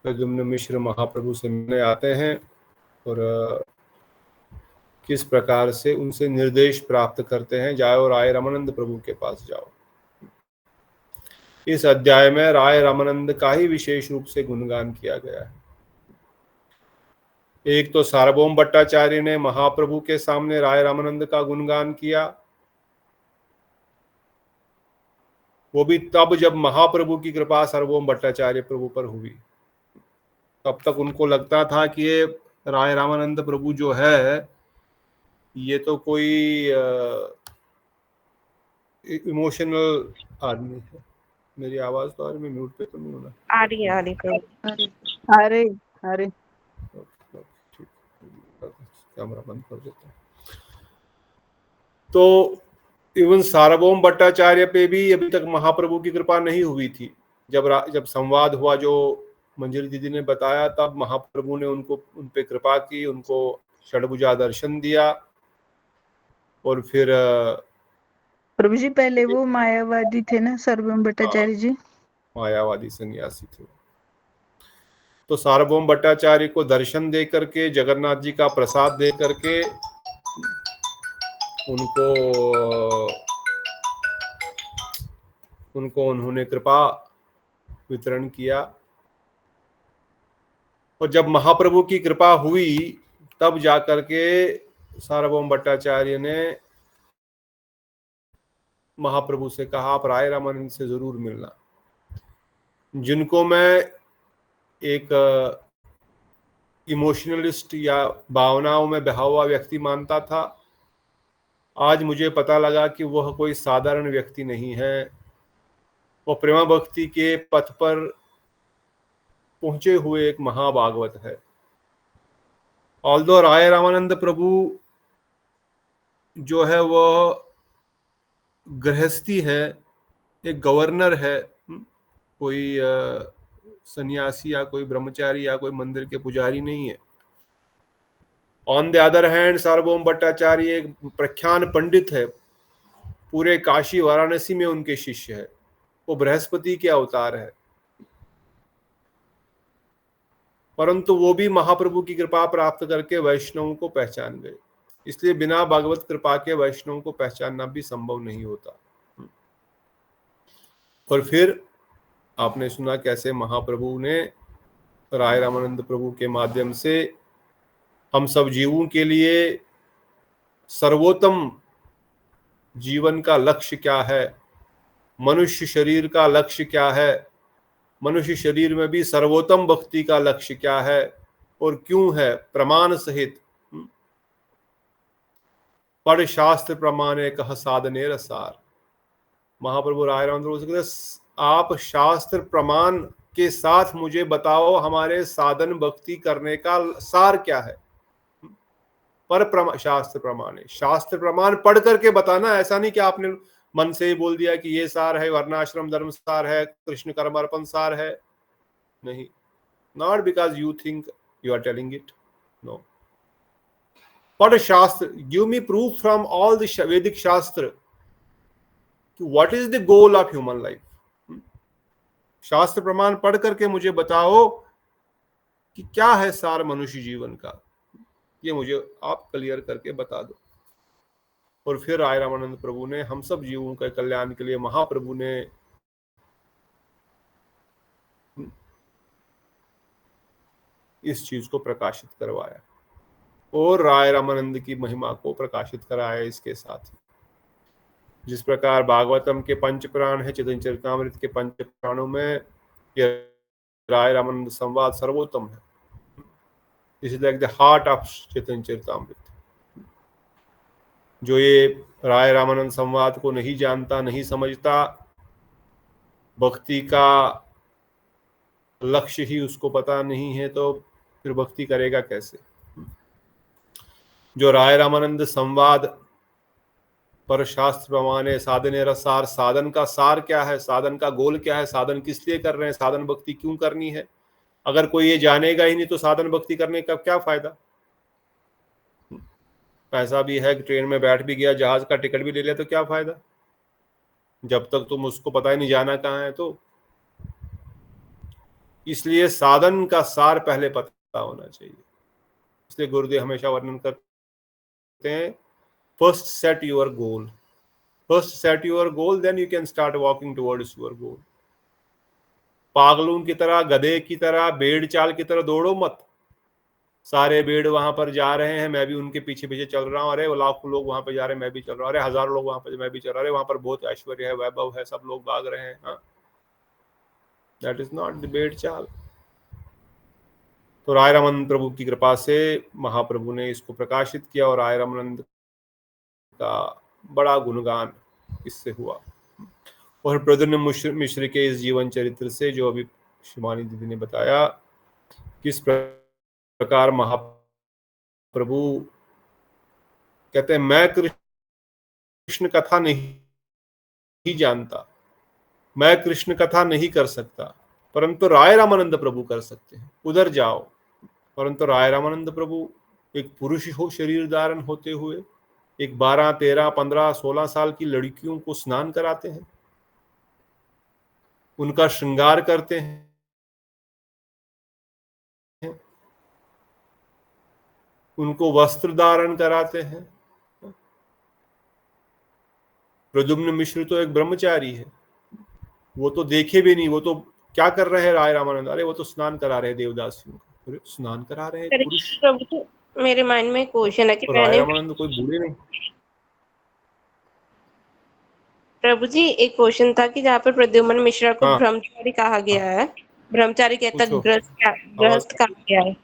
प्रद्युम्न मिश्र महाप्रभु से मिलने आते हैं और किस प्रकार से उनसे निर्देश प्राप्त करते हैं, जाओ राय रामानंद प्रभु के पास जाओ। इस अध्याय में राय रामानंद का ही विशेष रूप से गुणगान किया गया है। एक तो सार्वभौम भट्टाचार्य ने महाप्रभु के सामने राय रामानंद का गुणगान किया, वो भी तब जब महाप्रभु की कृपा सार्वभौम भट्टाचार्य प्रभु पर हुई। तब तक उनको लगता था कि ये राय रामानंद प्रभु जो है ये तो कोई इमोशनल आदमी है। मेरी आवाज तो आ रही, मैं म्यूट पे तो नहीं होना? आ रही है अरे अरे कैमरा बंद कर देते हैं। तो इवन सार्वभौम भट्टाचार्य पे भी अभी तक महाप्रभु की कृपा नहीं हुई थी। जब संवाद हुआ जो मंजरी दीदी ने बताया, तब महाप्रभु ने उन पे कृपा की, उनको षडभुजा दर्शन दिया। और फिर प्रभु जी पहले वो मायावादी थे ना सार्वभौम भट्टाचार्य जी? मायावादी सन्यासी थे। तो सार्वभौम भट्टाचार्य को दर्शन दे करके, जगन्नाथ जी का प्रसाद दे करके उनको उन्होंने कृपा वितरण किया। और जब महाप्रभु की कृपा हुई तब जाकर के सार्वभौम भट्टाचार्य ने महाप्रभु से कहा, आप राय रामानंद से जरूर मिलना, जिनको मैं एक इमोशनलिस्ट या भावनाओं में बहा हुआ व्यक्ति मानता था, आज मुझे पता लगा कि वह कोई साधारण व्यक्ति नहीं है। वह प्रेमा भक्ति के पथ पर पहुंचे हुए एक महाभागवत है। ऑल्दो राय रामानंद प्रभु जो है वह गृहस्थी है, एक गवर्नर है, कोई सन्यासी या कोई ब्रह्मचारी या कोई मंदिर के पुजारी नहीं है। ऑन द अदर हैंड सार्वभौम भट्टाचार्य एक प्रख्यात पंडित है, पूरे काशी वाराणसी में उनके शिष्य है, वो बृहस्पति के अवतार है, परंतु वो भी महाप्रभु की कृपा प्राप्त करके वैष्णवों को पहचान गए। इसलिए बिना भगवत कृपा के वैष्णवों को पहचानना भी संभव नहीं होता। और फिर आपने सुना कैसे महाप्रभु ने राय रामानंद प्रभु के माध्यम से हम सब जीवों के लिए सर्वोत्तम जीवन का लक्ष्य क्या है, मनुष्य शरीर का लक्ष्य क्या है, मनुष्य शरीर में भी सर्वोत्तम भक्ति का लक्ष्य क्या है और क्यों है, प्रमाण सहित पढ़ शास्त्र प्रमाणे कह साधने रसार। महाप्रभु राय रामानंद आप शास्त्र प्रमाण के साथ मुझे बताओ हमारे साधन भक्ति करने का सार क्या है। पर शास्त्र प्रमाण है, शास्त्र प्रमाण पढ़ करके बताना, ऐसा नहीं कि आपने मन से ही बोल दिया कि ये सार है, वर्णाश्रम धर्म सार है, कृष्ण कर्म अर्पण सार है। नहीं, not because you think you are telling it, no. पढ़ शास्त्र, give me proof from all the Vedic shastra, what is the goal of human life. शास्त्र प्रमाण पढ़ करके मुझे बताओ कि क्या है सार मनुष्य जीवन का, ये मुझे आप क्लियर करके बता दो। और फिर राय रामानंद प्रभु ने हम सब जीवों के कल्याण के लिए महाप्रभु ने इस चीज को प्रकाशित करवाया और राय रामानंद की महिमा को प्रकाशित कराया इसके साथ। जिस प्रकार भागवतम के पंच प्राण है, चैतन्य चरितामृत के पंच प्राणों में राय रामानंद संवाद सर्वोत्तम है। This is like the heart of Chaitanya Charitamrita. जो ये राय रामानंद संवाद को नहीं जानता, नहीं समझता, भक्ति का लक्ष्य ही उसको पता नहीं है, तो फिर भक्ति करेगा कैसे। जो राय रामानंद संवाद पर शास्त्र प्रमाणे साधने रसार, साधन का सार क्या है, साधन का गोल क्या है, साधन किस लिए कर रहे हैं, साधन भक्ति क्यों करनी है, अगर कोई ये जानेगा ही नहीं तो साधन भक्ति करने का क्या फायदा। पैसा भी है, ट्रेन में बैठ भी गया, जहाज का टिकट भी ले लिया, तो क्या फायदा जब तक तुम उसको पता ही नहीं जाना कहाँ है। तो इसलिए साधन का सार पहले पता होना चाहिए। इसलिए गुरुदेव हमेशा वर्णन करते हैं, first set your goal, first set your goal, then you can start walking towards your goal. पागलों की तरह, गधे की तरह, भेड़ चाल की तरह दौड़ो मत। सारे भेड़ वहां पर जा रहे हैं, मैं भी उनके पीछे पीछे चल रहा हूँ, अरे वो लाखों लोग वहां पर जा रहे हैं, मैं भी चल रहा हूँ, अरे हजारों लोग वहां पर, मैं भी चल रहा हूँ, वहां पर बहुत ऐश्वर्य है, वैभव है, सब लोग भाग रहे हैं। हाँ, दैट इज नॉट द भेड़ चाल। तो राय रामानंद प्रभु की कृपा से महाप्रभु ने इसको प्रकाशित किया और राय रामानंद का बड़ा गुणगान इससे हुआ। और प्रद्युम्न मिश्र के इस जीवन चरित्र से, जो अभी शिवानी दीदी ने बताया, किस प्रकार महाप्रभु कहते हैं मैं कृष्ण कथा नहीं जानता, मैं कृष्ण कथा नहीं कर सकता, परंतु राय रामानंद प्रभु कर सकते हैं, उधर जाओ। परंतु राय रामानंद प्रभु एक पुरुष हो शरीर धारण होते हुए एक 12, 13, 15, 16 साल की लड़कियों को स्नान कराते हैं, उनका श्रृंगार करते हैं, उनको वस्त्र धारण कराते हैं। प्रद्युम्न मिश्र तो एक ब्रह्मचारी है, वो तो देखे भी नहीं, वो तो क्या कर रहे हैं राय रामानंद, अरे वो तो स्नान करा रहे हैं देवदासियों को, स्नान करा रहे हैं पुरुष। प्रभु मेरे माइंड में क्वेश्चन है कि राय रामानंद कोई बूढ़े नहीं। प्रभु जी एक क्वेश्चन था कि जहाँ पर प्रद्युम्न मिश्रा को हाँ, ब्रह्मचारी कहा गया है, ब्रह्मचारी कहता पूछो। गृहस्थ कहा गया है।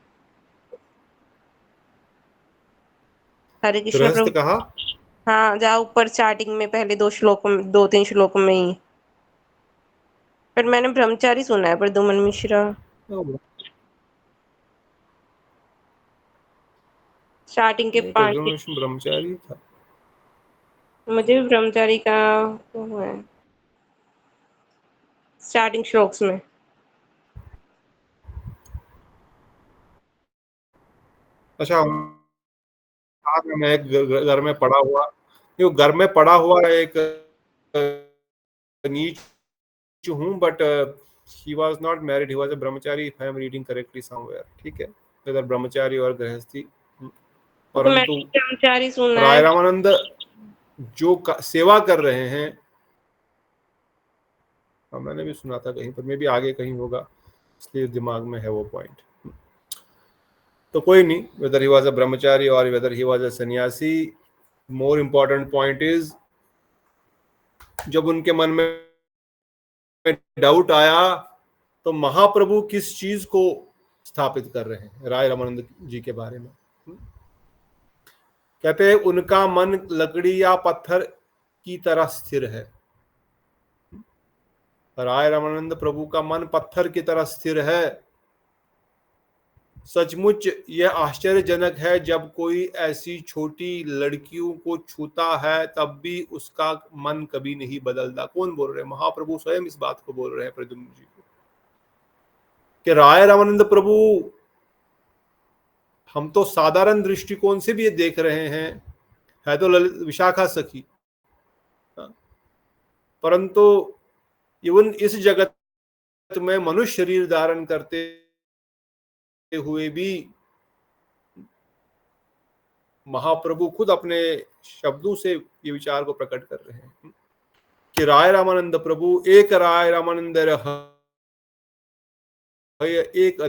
हरे कृष्ण गृहस्थ प्रभु। कहा, हाँ, जहाँ ऊपर स्टार्टिंग में पहले 2-3 श्लोकों में ही, पर मैंने ब्रह्मचारी सुना है प्रद्युम्न मिश्रा। स्टार्टिंग के 5 ब्रह्मचारी था। मुझे भी ब्रह्मचारी का वो है, स्टार्टिंग श्लोक्स में। अच्छा, मैं एक घर में पड़ा हुआ, जो घर में पड़ा हुआ एक नीच हूँ, but he was not married, he was a brahmachari if I am reading correctly somewhere, ठीक है, whether ब्रह्मचारी और गृहस्थी। परंतु ब्रह्मचारी सुनना राय है। रामानंद जो सेवा कर रहे हैं, मैंने भी सुना था कहीं पर, मे भी आगे कहीं होगा, इसलिए दिमाग में है वो पॉइंट। तो कोई नहीं, whether he was a brahmachari or whether he was a sannyasi, more important point is, जब उनके मन में डाउट आया तो महाप्रभु किस चीज को स्थापित कर रहे हैं राय रामानंद जी के बारे में। कहते हैं उनका मन लकड़ी या पत्थर की तरह स्थिर है। राय रामानंद प्रभु का मन पत्थर की तरह स्थिर है। सचमुच यह आश्चर्यजनक है, जब कोई ऐसी छोटी लड़कियों को छूता है तब भी उसका मन कभी नहीं बदलता। कौन बोल रहे हैं? महाप्रभु स्वयं इस बात को बोल रहे हैं प्रद्युम्न जी को, कि राय रामानंद प्रभु, हम तो साधारण दृष्टिकोण से भी ये देख रहे हैं, है तो विशाखा सखी, परंतु इवन इस जगत में मनुष्य शरीर धारण करते हुए भी महाप्रभु खुद अपने शब्दों से ये विचार को प्रकट कर रहे हैं कि राय रामानंद प्रभु एक राय रामानंद एक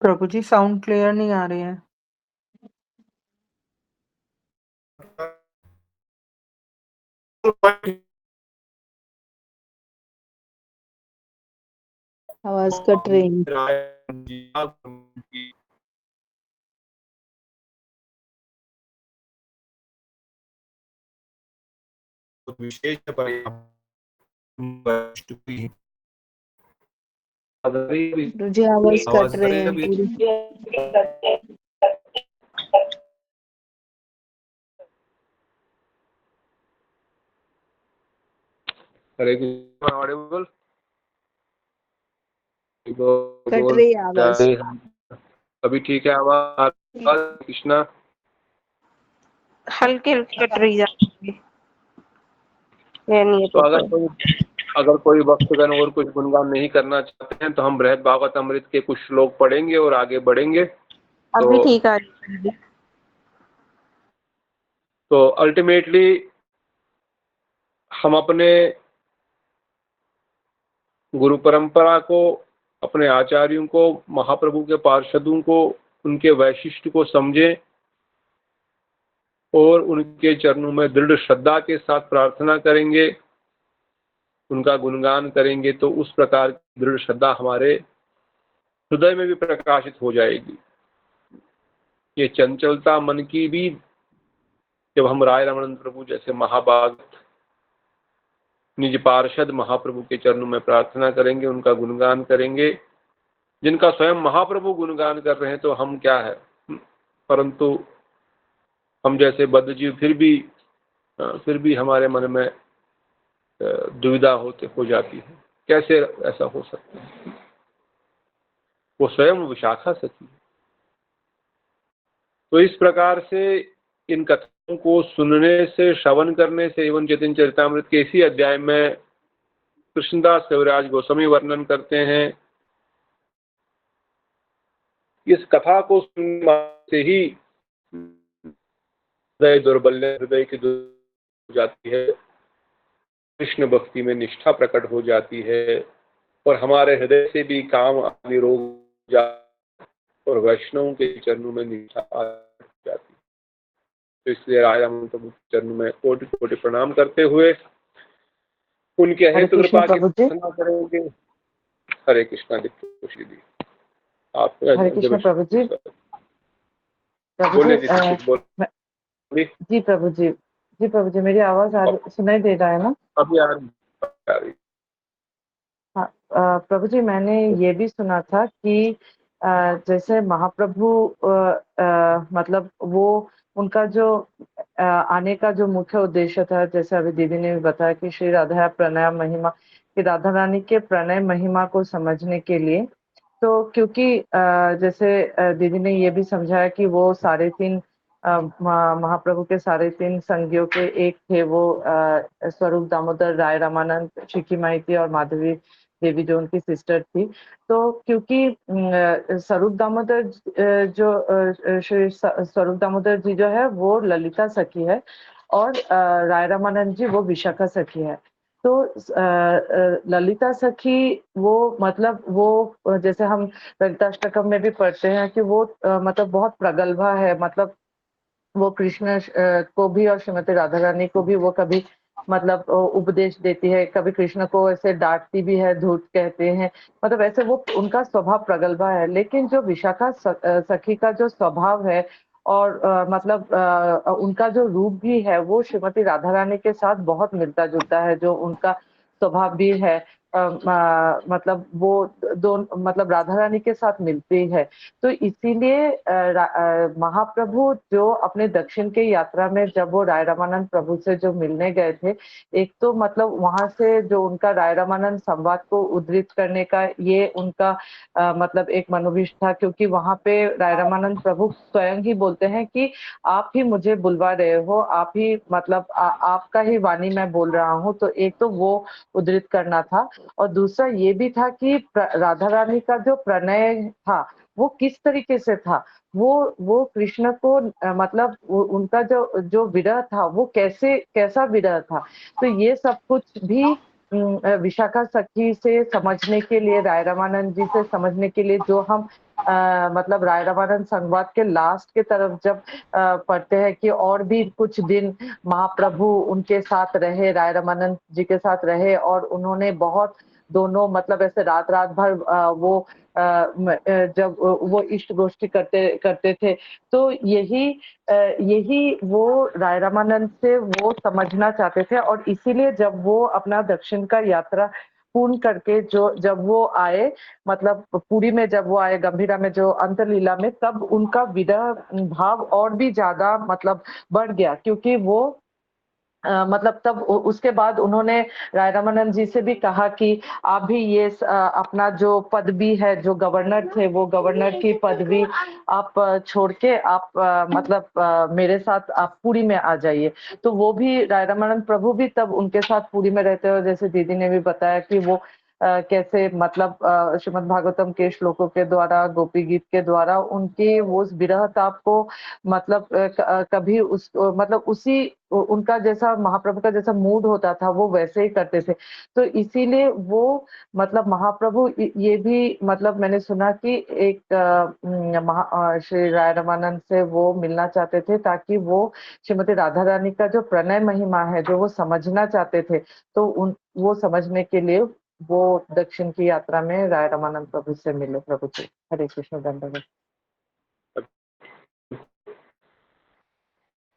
प्रभु जी साउंड क्लियर नहीं आ रही है। आवाज कट रही है। विशेष मुझे आवाज कट रही है पूरी। हरे कृष्ण, ऑडिबल कट रही है आवाज। अभी ठीक है आवाज? कृष्णा हल्के हल्के कट रही जाती है। तो अगर कोई भक्तगण और कुछ गुणगान नहीं करना चाहते हैं तो हम बृहद भागवत अमृत के कुछ श्लोक पढ़ेंगे और आगे बढ़ेंगे। अभी ठीक आ रही है। तो अल्टीमेटली हम अपने गुरु परंपरा को, अपने आचार्यों को, महाप्रभु के पार्षदों को, उनके वैशिष्ट्य को समझें और उनके चरणों में दृढ़ श्रद्धा के साथ प्रार्थना करेंगे, उनका गुणगान करेंगे, तो उस प्रकार की दृढ़ श्रद्धा हमारे हृदय में भी प्रकाशित हो जाएगी। ये चंचलता मन की भी, जब हम राय रामानंद प्रभु जैसे महाभागवत निज पार्षद महाप्रभु के चरणों में प्रार्थना करेंगे, उनका गुणगान करेंगे, जिनका स्वयं महाप्रभु गुणगान कर रहे हैं, तो हम क्या है। परंतु हम जैसे बद्ध जीव फिर भी हमारे मन में दुविधा हो जाती है, कैसे ऐसा हो सकता है। वो स्वयं विशाखा सखी। तो इस प्रकार से इन कथाओं को सुनने से, श्रवण करने से, एवं चैतन्य चरितामृत के इसी अध्याय में कृष्णदास कविराज गोस्वामी वर्णन करते हैं, इस कथा को सुनने से ही हृदय दुर्बल्य, हृदय की हो जाती है, कृष्ण भक्ति में निष्ठा प्रकट हो जाती है, और हमारे हृदय से भी काम आदि रोग जाते, और वैष्णव के चरणों में निष्ठा आ जाती है। तो इसलिए राय रामानंद प्रभु के चरणों में कोटि कोटि प्रणाम करते हुए उनके अहित कृपा की प्रार्थना करेंगे। हरे कृष्णा खुशी दी आप। हरे कृष्ण प्रभु जी। बोले जी प्रभु जी। जी प्रभु जी, मेरी आवाज सुनाई दे रहा है ना? अभी आ रही। हाँ, प्रभु जी, मैंने ये भी सुना था कि जैसे महाप्रभु मतलब वो उनका जो आने का जो मुख्य उद्देश्य था, जैसे अभी दीदी ने भी बताया कि श्री राधा प्रणय महिमा, कि राधा रानी के प्रणय महिमा को समझने के लिए, तो क्योंकि जैसे दीदी ने ये भी समझाया कि वो साढ़े 3 महाप्रभु के साढ़े 3 संगियों के एक थे, वो स्वरूप दामोदर, राय रामानंद, शिखी माइती और माधवी देवी जो उनकी सिस्टर थी। तो क्योंकि स्वरूप दामोदर श्री स्वरूप दामोदर जी जो है वो ललिता सखी है और राय रामानंद जी वो विशाखा सखी है। तो ललिता सखी वो मतलब वो जैसे हम ललिताष्टकम में भी पढ़ते हैं कि वो मतलब बहुत प्रगल्भा है, मतलब वो कृष्ण को भी और श्रीमती राधा रानी को भी वो कभी मतलब उपदेश देती है, कभी कृष्ण को ऐसे डांटती भी है, धूर्त कहते हैं, मतलब ऐसे वो उनका स्वभाव प्रगल्भा है। लेकिन जो विशाखा सखी का जो स्वभाव है और मतलब उनका जो रूप भी है वो श्रीमती राधा रानी के साथ बहुत मिलता जुलता है, जो उनका स्वभाव भी है मतलब वो मतलब राधा रानी के साथ मिलती है। तो इसीलिए महाप्रभु जो अपने दक्षिण की यात्रा में जब वो राय रामानंद प्रभु से जो मिलने गए थे, एक तो मतलब वहां से जो उनका राय रामानंद संवाद को उद्धृत करने का ये उनका मतलब एक मनोभिष्ट था, क्योंकि वहां पे राय रामानंद प्रभु स्वयं ही बोलते हैं कि आप ही मुझे बुलवा रहे हो, आप ही मतलब आपका ही वाणी मैं बोल रहा हूँ। तो एक तो वो उद्धृत करना था और दूसरा ये भी था कि राधा रानी का जो प्रणय था वो किस तरीके से था, वो कृष्ण को मतलब उनका जो विरह था वो कैसा विरह था। तो ये सब कुछ भी विशाखा सखी से समझने के लिए, राय रामानंद जी से समझने के लिए, जो हम मतलब राय रामानंद संवाद के लास्ट के तरफ जब पढ़ते हैं कि और भी कुछ दिन महाप्रभु उनके साथ रहे, राय रामानंद जी के साथ रहे और उन्होंने बहुत दोनों मतलब ऐसे रात भर वो जब वो इष्ट गोष्ठी करते थे। तो यही वो राय रामानंद से वो समझना चाहते थे और इसीलिए जब वो अपना दक्षिण का यात्रा पूर्ण करके जब वो आए, मतलब पुरी में जब वो आए, गंभीरा में जो अंतलीला में, तब उनका विरह भाव और भी ज्यादा मतलब बढ़ गया, क्योंकि वो मतलब तब उसके बाद उन्होंने राय रामानंद जी से भी कहा कि आप भी ये अपना जो पदवी है, जो गवर्नर थे, वो गवर्नर की पदवी आप छोड़ के आप मतलब मेरे साथ आप पुरी में आ जाइए। तो वो भी राय रामानंद प्रभु भी तब उनके साथ पुरी में रहते हुए, जैसे दीदी ने भी बताया कि वो कैसे मतलब श्रीमद् भागवतम के श्लोकों के द्वारा, गोपी गीत के द्वारा उनके वो उस विरह ताप को मतलब कभी उस मतलब उसी उनका जैसा महाप्रभु का जैसा मूड होता था वो वैसे ही करते थे। तो इसीलिए वो मतलब महाप्रभु ये भी मतलब मैंने सुना कि एक श्री राय रामानंद से वो मिलना चाहते थे ताकि वो श्रीमती राधा रानी का जो प्रणय महिमा है जो वो समझना चाहते थे, तो वो समझने के लिए वो दक्षिण की यात्रा में राय रामानंद प्रभु से मिले। प्रभु जी, हरे कृष्ण, दंडवत।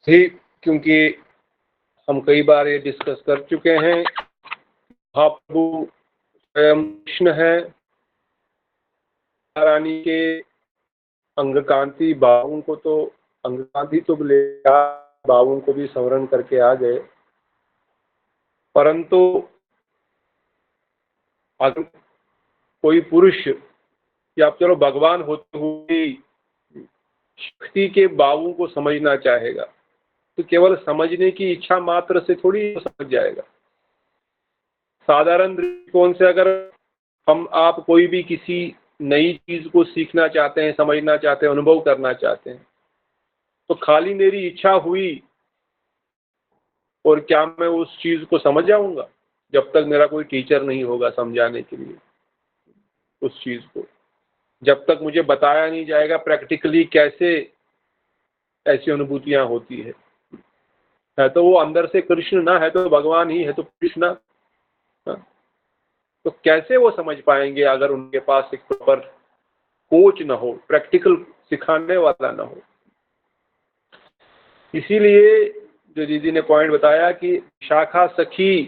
ठीक, क्योंकि हम कई बार ये डिस्कस कर चुके हैं, महाप्रभु स्वयं कृष्ण है, रानी के अंगकांति बाबुओं को तो अंगकांति तो ले बाबुओं को भी संवरण करके आ गए, परंतु अगर कोई पुरुष या चलो भगवान होते हुए शक्ति के बाबुओं को समझना चाहेगा तो केवल समझने की इच्छा मात्र से थोड़ी समझ जाएगा। साधारण दृष्टिकोण से अगर हम आप कोई भी किसी नई चीज को सीखना चाहते हैं, समझना चाहते हैं, अनुभव करना चाहते हैं, तो खाली मेरी इच्छा हुई और क्या मैं उस चीज को समझ जाऊंगा जब तक मेरा कोई टीचर नहीं होगा समझाने के लिए उस चीज को, जब तक मुझे बताया नहीं जाएगा प्रैक्टिकली कैसे ऐसी अनुभूतियां होती है तो वो अंदर से कृष्ण ना है तो भगवान ही है तो कृष्ण, तो कैसे वो समझ पाएंगे अगर उनके पास एक प्रॉपर कोच ना हो, प्रैक्टिकल सिखाने वाला ना हो। इसीलिए जो दीदी ने पॉइंट बताया कि शाखा सखी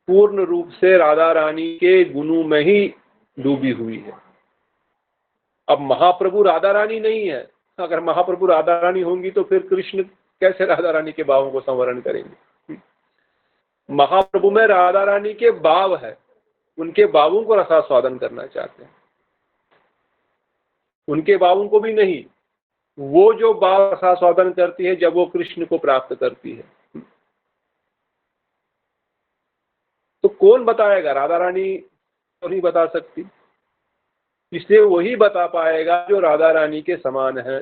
पूर्ण रूप से राधा रानी के गुणों में ही डूबी हुई है। अब महाप्रभु राधा रानी नहीं है। अगर महाप्रभु राधा रानी होंगी तो फिर कृष्ण कैसे राधा रानी के भावों को संवरण करेंगे? महाप्रभु में राधा रानी के भाव है, उनके भावों को रसास्वादन करना चाहते हैं, उनके भावों को भी नहीं। वो जो भाव रसास्वादन करती है जब वो कृष्ण को प्राप्त करती है, तो कौन बताएगा? राधा रानी तो नहीं बता सकती, इसलिए वही बता पाएगा जो राधा रानी के समान है।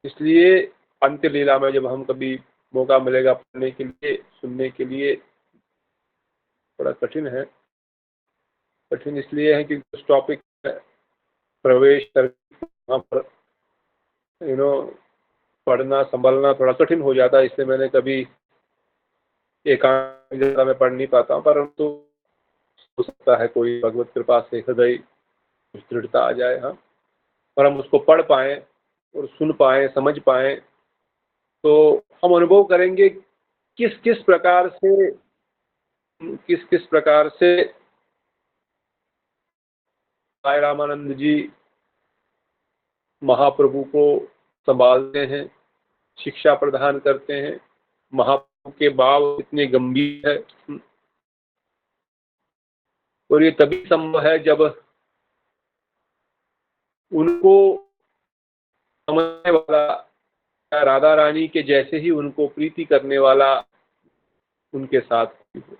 इसलिए अंत्य लीला में जब हम कभी मौका मिलेगा पढ़ने के लिए, सुनने के लिए, थोड़ा कठिन है। कठिन इसलिए है कि उस टॉपिक में प्रवेश कर वहाँ पर पढ़ना संभलना थोड़ा कठिन हो जाता है। इसलिए मैंने कभी एकांत जगह में पढ़ नहीं पाता हूँ, परंतु हो सकता है कोई भगवत कृपा से हृदय दृढ़ता आ जाए, हाँ, और हम उसको पढ़ पाएं और सुन पाएं, समझ पाएं, तो हम अनुभव करेंगे किस किस प्रकार से राय रामानंद जी महाप्रभु को संभालते हैं, शिक्षा प्रदान करते हैं। महाप्रभु के भाव इतने गंभीर है, और ये तभी संभव है जब उनको समझने वाला राधा रानी के जैसे ही उनको प्रीति करने वाला उनके साथ हो।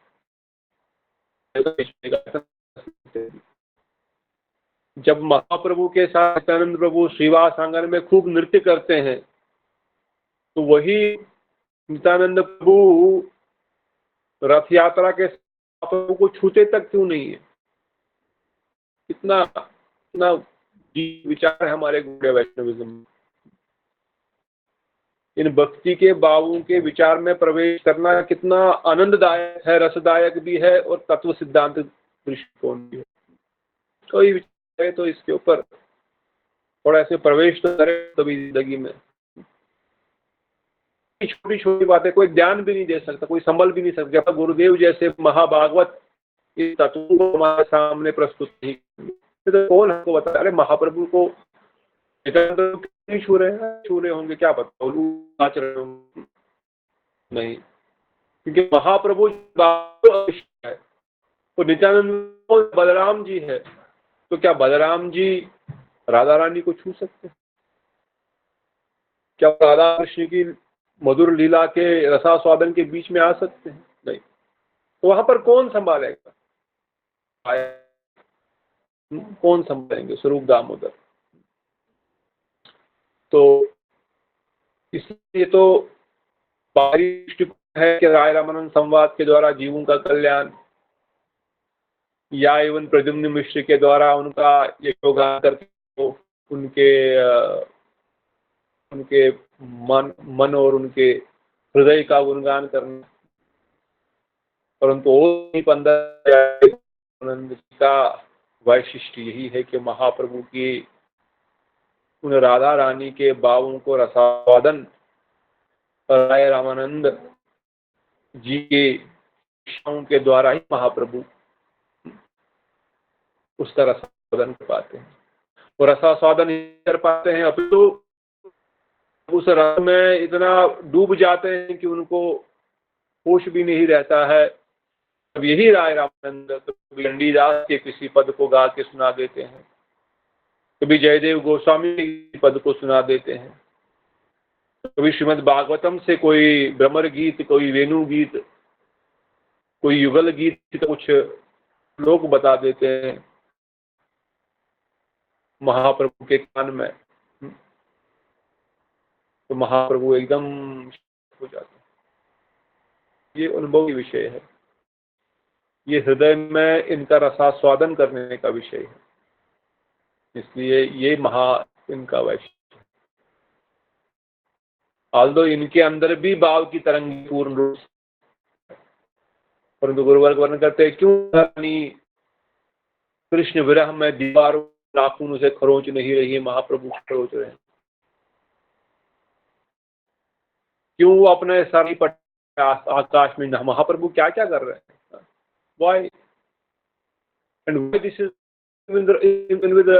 जब महाप्रभु के साथ नित्यानंद प्रभु श्रीवास आंगन में खूब नृत्य करते हैं, तो वही नित्यानंद प्रभु रथ यात्रा के महाप्रभु को छूते तक क्यों नहीं है? कितना विचार है हमारे गौड़ीय वैष्णविज्म में। इन भक्ति के भावों के विचार में प्रवेश करना कितना आनंददायक है, रसदायक भी है और तत्व सिद्धांत दृष्टिकोण भी है। कोई विचार है तो इसके ऊपर थोड़ा ऐसे प्रवेश तो करें तभी जिंदगी में। छोटी छोटी बातें कोई ध्यान भी नहीं दे सकता, कोई संभल भी नहीं सकता जब तक गुरुदेव जैसे महाभागवत इस तत्वों को हमारे सामने प्रस्तुत नहीं करेंगे। तो कौन हमको बता? अरे महाप्रभु को नहीं छू रहे होंगे, क्या पता नाच रहे होंगे, नहीं, क्योंकि महाप्रभु है तो नित्यानंद बलराम जी है, तो क्या बलराम जी राधा रानी को छू सकते हैं? क्या राधा कृष्ण की मधुर लीला के रसास्वादन के बीच में आ सकते हैं? नहीं। तो वहां पर कौन संभालेगा? कौन संभालेंगे? स्वरूप दामोदर। तो इसलिए तो बाहरी दृष्टिकोण है कि राय रामानंद संवाद के द्वारा जीवों का कल्याण, या एवं प्रद्युम्न मिश्र के द्वारा उनका योगदान करके उनके मन और उनके हृदय का गुणगान करना। परंतु आनंद का वैशिष्ट यही है कि महाप्रभु की उन राधा रानी के भावों को रसास्वादन राय रामानंद जी के शिष्यों के द्वारा ही महाप्रभु उसका रसास्वादन कर पाते हैं। और रसास्वादन कर पाते हैं अभी तो उस रस में इतना डूब जाते हैं कि उनको होश भी नहीं रहता है। अब यही राय रामानंद कभी चंडीदास के किसी पद को गा के सुना देते हैं, कभी जयदेव गोस्वामी के पद को सुना देते हैं, कभी श्रीमद् भागवतम से कोई भ्रमर गीत, कोई वेणु गीत, कोई युगल गीत कुछ लोग बता देते हैं महाप्रभु के कान में, तो महाप्रभु एकदम हो जाते हैं। ये अनुभव की विषय है, ये हृदय में इनका रसास्वादन करने का विषय है। इसलिए ये इनका वैशिष्ट्य है। आल्दो इनके अंदर भी भाव की तरंग पूर्ण रूप से, परंतु गुरुवर्ग वर्णन करते हैं क्यों रानी कृष्ण विरह में दीवारों नाखून उसे खरोंच नहीं रही है, महाप्रभु खरोंच रहे हैं। क्यों वो अपने सर नहीं पट आकाश में? महाप्रभु क्या क्या कर रहे हैं? Why and why this is even with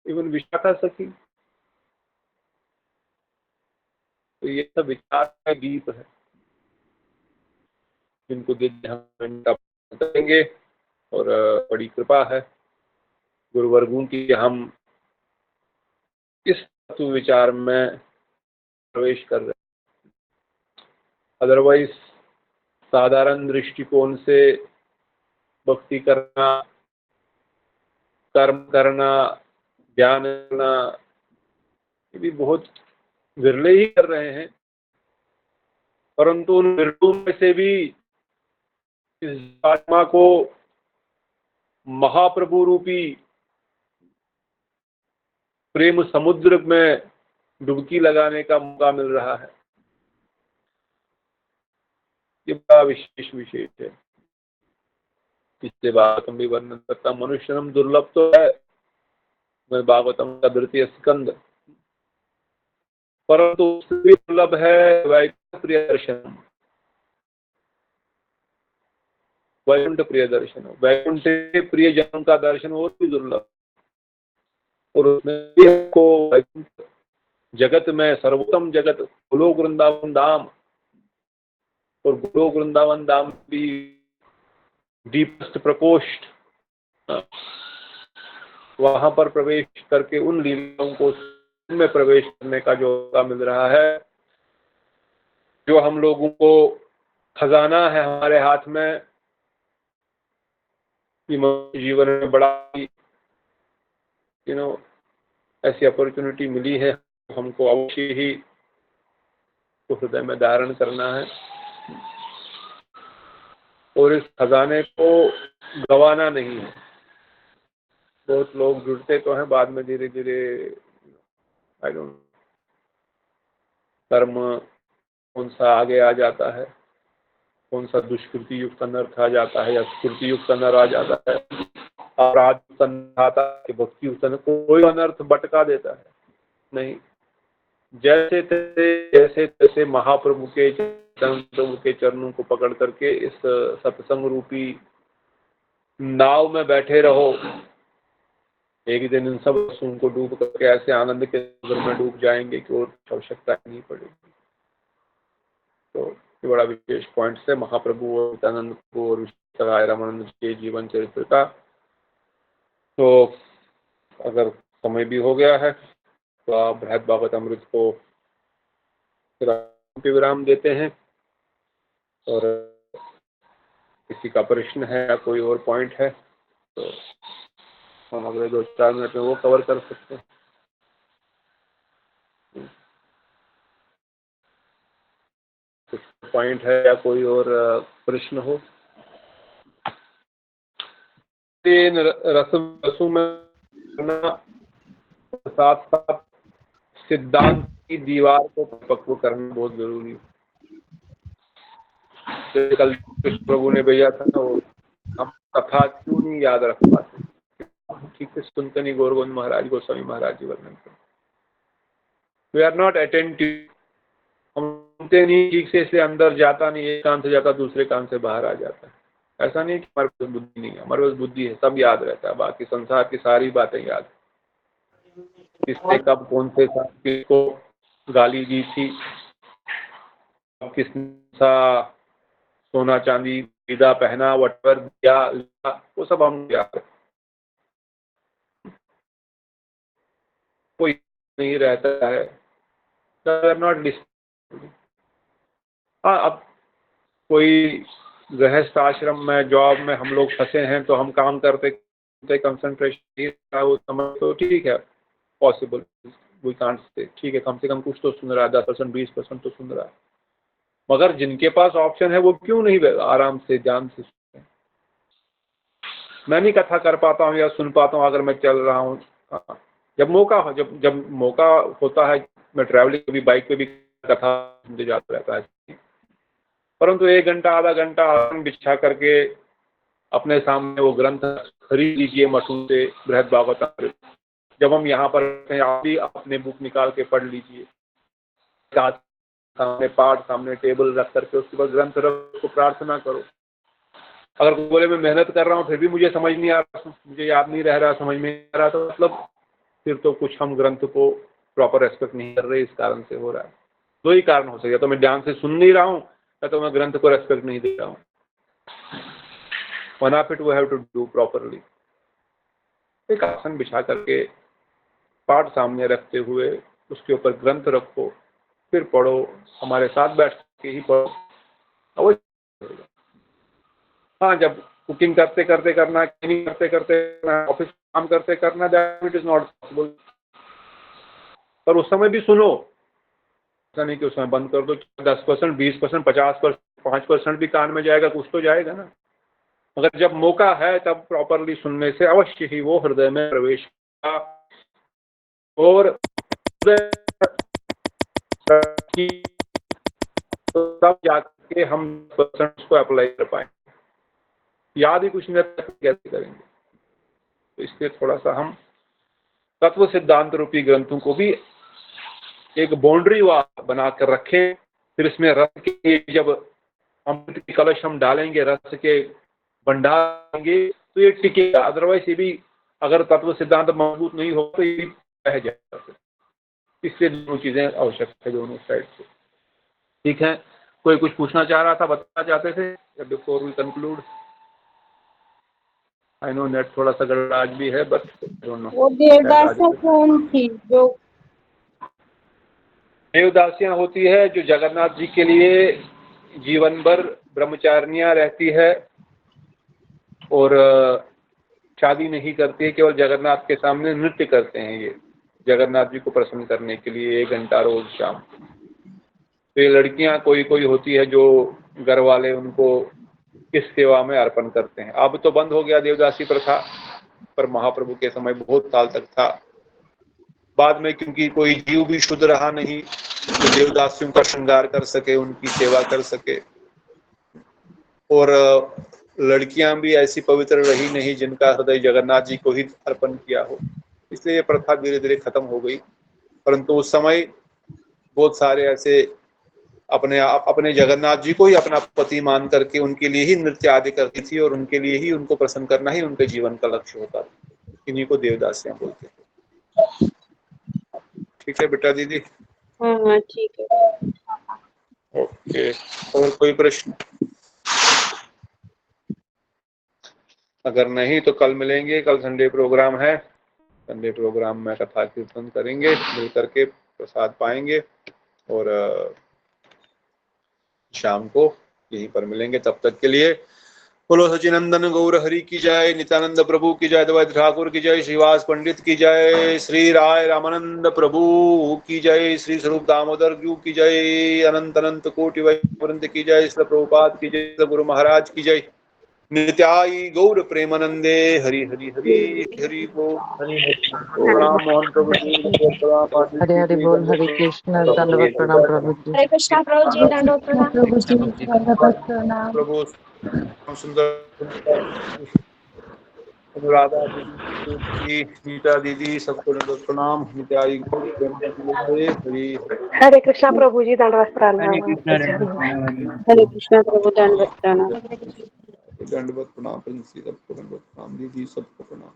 even Vishakha Sakhi? तो ये सब विचार का दीप है जिनको देख हम करेंगे, और बड़ी कृपा है गुरुवर्गों की हम इस तत्व विचार में प्रवेश कर रहे हैं। अदरवाइज साधारण दृष्टिकोण से भक्ति करना, कर्म करना, ध्यान करना, ये भी बहुत विरले ही कर रहे हैं, परंतु उन विरलों में से भी इस आत्मा को महाप्रभु रूपी प्रेम समुद्र में डुबकी लगाने का मौका मिल रहा है। ये बड़ा विशेष है। इससे भागवतम भी वर्णन करता, मनुष्यनम दुर्लभ तो है, मैं भागवतम का द्वितीय स्कंद, परंतु उससे भी दुर्लभ है वैकुंठ प्रिय दर्शन। वैकुंठ प्रिय दर्शन, वैकुंठ प्रिय जन का दर्शन और भी दुर्लभ, और उसमें भी हमको जगत में सर्वोत्तम जगत गोलोक वृंदावन धाम, और गोलोक वृंदावन धाम भी डीपेस्ट प्रकोष्ठ, वहां पर प्रवेश करके उन लीलाओं को में प्रवेश करने का जो मौका मिल रहा है, जो हम लोगों को खजाना है हमारे हाथ में, जीवन में बड़ा ऐसी अपॉर्चुनिटी मिली है, हमको अवश्य ही तो हृदय में धारण करना है और इस खजाने को गंवाना नहीं है। बहुत लोग जुड़ते तो हैं, बाद में धीरे धीरे कर्म कौन सा आगे आ जाता है, कौन सा दुष्कृति युक्त अनर्थ आ जाता है या स्फूर्ति युक्त अनर्थ आ जाता है, अपराध युक्त अनर्थ आता है, भक्ति युक्त अनर्थ, कोई अनर्थ भटका देता है नहीं। जैसे तैसे महाप्रभु के चरणों को पकड़ करके इस सत्संग रूपी नाव में बैठे रहो। एक दिन इन सब वस्तुओं को डूब करके ऐसे आनंद के सागर में डूब जाएंगे कि और आवश्यकता नहीं पड़ेगी। तो ये बड़ा विशेष पॉइंट है महाप्रभु और नित्यानंद को और राय रामानंद के जीवन चरित्र का। तो अगर समय भी हो गया है तो आप बृहद भागवतामृत को विराम देते हैं, और किसी का प्रश्न है या कोई और पॉइंट है तो हम अगले 2-4 मिनट में वो कवर कर सकते हैं। कुछ पॉइंट है या कोई और प्रश्न हो? रसों में साथ साथ सिद्धांत की दीवार को पक्व करना बहुत जरूरी है। कल कृष्ण प्रभु ने भेजा था तो हम कथा क्यों नहीं याद रख पाते, ठीक से सुनते नहीं। गौरगोविंद महाराज, गोस्वामी महाराज जी वर्णन करते, वी आर नॉट अटेंटिव, हम सुनते नहीं ठीक से, इसलिए अंदर जाता नहीं, एक कान से जाता दूसरे कान से बाहर आ जाता है। ऐसा नहीं कि हमारे पास बुद्धि नहीं है, हमारे पास बुद्धि है, सब याद रहता है, बाकी संसार की सारी बातें याद, किसने कब कौन से किसको गाली दी थी, किसने सा सोना चांदी विदा पहना, वटवर दिया, वो सब हम याद है। कोई नहीं रहता है, नॉट। हाँ, अब कोई गृहस्थ आश्रम में जॉब में हम लोग फंसे हैं तो हम काम करते कंसंट्रेशन वो समझ तो ठीक है, पॉसिबल, वी कांट से, ठीक है, कम से कम कुछ तो सुन रहा है, 10% 20% तो सुन रहा है। मगर जिनके पास ऑप्शन है वो क्यों नहीं आराम से ध्यान से सुनते हैं? मैं नहीं कथा कर पाता हूँ या सुन पाता हूँ अगर मैं चल रहा हूँ, जब मौका हो, जब मौका होता है, मैं ट्रैवलिंग भी बाइक पे भी कथा सुनते जाता रहता है, परंतु 1 घंटा आधा घंटा आसन बिछा करके अपने सामने वो ग्रंथ खरीद लीजिए मठू से, बृहद भागवतामृत। जब हम यहाँ पर आप भी अपने बुक निकाल के पढ़ लीजिए, सामने पाठ, सामने टेबल रख करके उसके बाद ग्रंथ रख को प्रार्थना करो। अगर कोई बोले मैं मेहनत कर रहा हूँ फिर भी मुझे समझ नहीं आ रहा, मुझे याद नहीं रह रहा, समझ में नहीं आ रहा, तो मतलब फिर तो कुछ हम ग्रंथ को प्रॉपर रेस्पेक्ट नहीं कर रहे, इस कारण से हो रहा है। दो ही कारण हो सकते, तो मैं ध्यान से सुन नहीं रहा हूँ या तो मैं ग्रंथ को रेस्पेक्ट नहीं दे रहा हूँ। One of it we have to do properly. एक आसन बिछा करके पाठ सामने रखते हुए उसके ऊपर ग्रंथ रखो, फिर पढ़ो, हमारे साथ बैठ के ही पढ़ो, अवश्य। हाँ, जब कुकिंग करते करते करना, क्लीनिंग करते करते करना, ऑफिस काम करते करना, that it is not possible. पर उस समय भी सुनो, ऐसा नहीं कि उस समय बंद कर दो। 10%, 20%, 50%, 5% भी कान में जाएगा, कुछ तो जाएगा ना। मगर जब मौका है तब प्रॉपरली सुनने से अवश्य ही वो हृदय में प्रवेश होगा और तब जाके हम को अप्लाई कर पाएंगे। याद ही कुछ नहीं रहता कैसे करेंगे। तो इसलिए थोड़ा सा हम तत्व सिद्धांत रूपी ग्रंथों को भी एक बाउंड्री बनाकर रखें। फिर इसमें रस के जब अमृत की कलश हम डालेंगे, रस के भंडार देंगे, तो ये टिकेगा। अदरवाइज ये भी अगर तत्व सिद्धांत मजबूत नहीं हो तो ये भी बह जाएगा। इसलिए दोनों चीजें आवश्यक है, दोनों साइड से। ठीक है, कोई कुछ पूछना चाह रहा था, बताना चाहते थे before we conclude? I know net थोड़ा सा गड़बड़ भी है, बट डोंट नो। वो देवदासियां कौन थी जो? देवदासियां होती है जो जगन्नाथ जी के लिए जीवन भर ब्रह्मचारिणियां रहती है और शादी नहीं करती है, केवल जगन्नाथ के सामने नृत्य करते हैं। ये जगन्नाथ जी को प्रसन्न करने के लिए 1 घंटा रोज शाम। तो ये लड़कियां कोई कोई होती है जो घर वाले उनको इस सेवा में अर्पण करते हैं। अब तो बंद हो गया देवदासी प्रथा, पर महाप्रभु के समय बहुत साल तक था। बाद में क्योंकि कोई जीव भी शुद्ध रहा नहीं तो देवदासियों का श्रृंगार कर सके, उनकी सेवा कर सके, और लड़कियां भी ऐसी पवित्र रही नहीं जिनका हृदय जगन्नाथ जी को ही अर्पण किया हो। इसलिए ये प्रथा धीरे धीरे खत्म हो गई। परंतु उस समय बहुत सारे ऐसे अपने जगन्नाथ जी को ही अपना पति मान करके उनके लिए ही नृत्य आदि करती थी और उनके लिए ही उनको प्रसन्न करना ही उनके जीवन का लक्ष्य होता था। इन्हीं को देवदासियां बोलते हैं। ठीक है बेटा दीदी? हाँ ठीक है। ओके, और कोई प्रश्न? अगर नहीं तो कल मिलेंगे। कल संडे प्रोग्राम है। संडे प्रोग्राम में कथा कीर्तन करेंगे, मिल करके प्रसाद पाएंगे और शाम को यहीं पर मिलेंगे। तब तक के लिए बोलो सचिनंदन गौर हरि की जय, नित्यानंद प्रभु की जय, द्वैत ठाकुर की जय, श्रीवास पंडित की जय, श्री राय रामानंद प्रभु की जय, श्री स्वरूप दामोदर जू की जय, अनंत अनंत कोटि वैकुंठ की जय, श्री प्रभुपाद की जय, गुरु महाराज की जय। नित्याई गौर प्रेमानंदे हरि हरि हरि हरि बोल। प्रणाम मोहन प्रभु जी, प्रणाम हरे हरे बोल। हरे कृष्ण। दंडवत प्रणाम प्रभु जी। हरे कृष्णा प्रभु जी, दंडवत प्रणाम प्रभु जी, दंडवत प्रणाम। प्रभु सुंदर अनुराधा दीदी, नीता दीदी, सबको दंडवत प्रणाम। नित्याई गौर प्रेमानंदे हरि हरे कृष्णा प्रभु जी, दंडवत प्रणाम। हरे कृष्णा प्रभु, दंडवत प्रणाम। दंडवत प्रणाम। सबको दंडवत प्रणाम दीदी, सबको प्रणाम।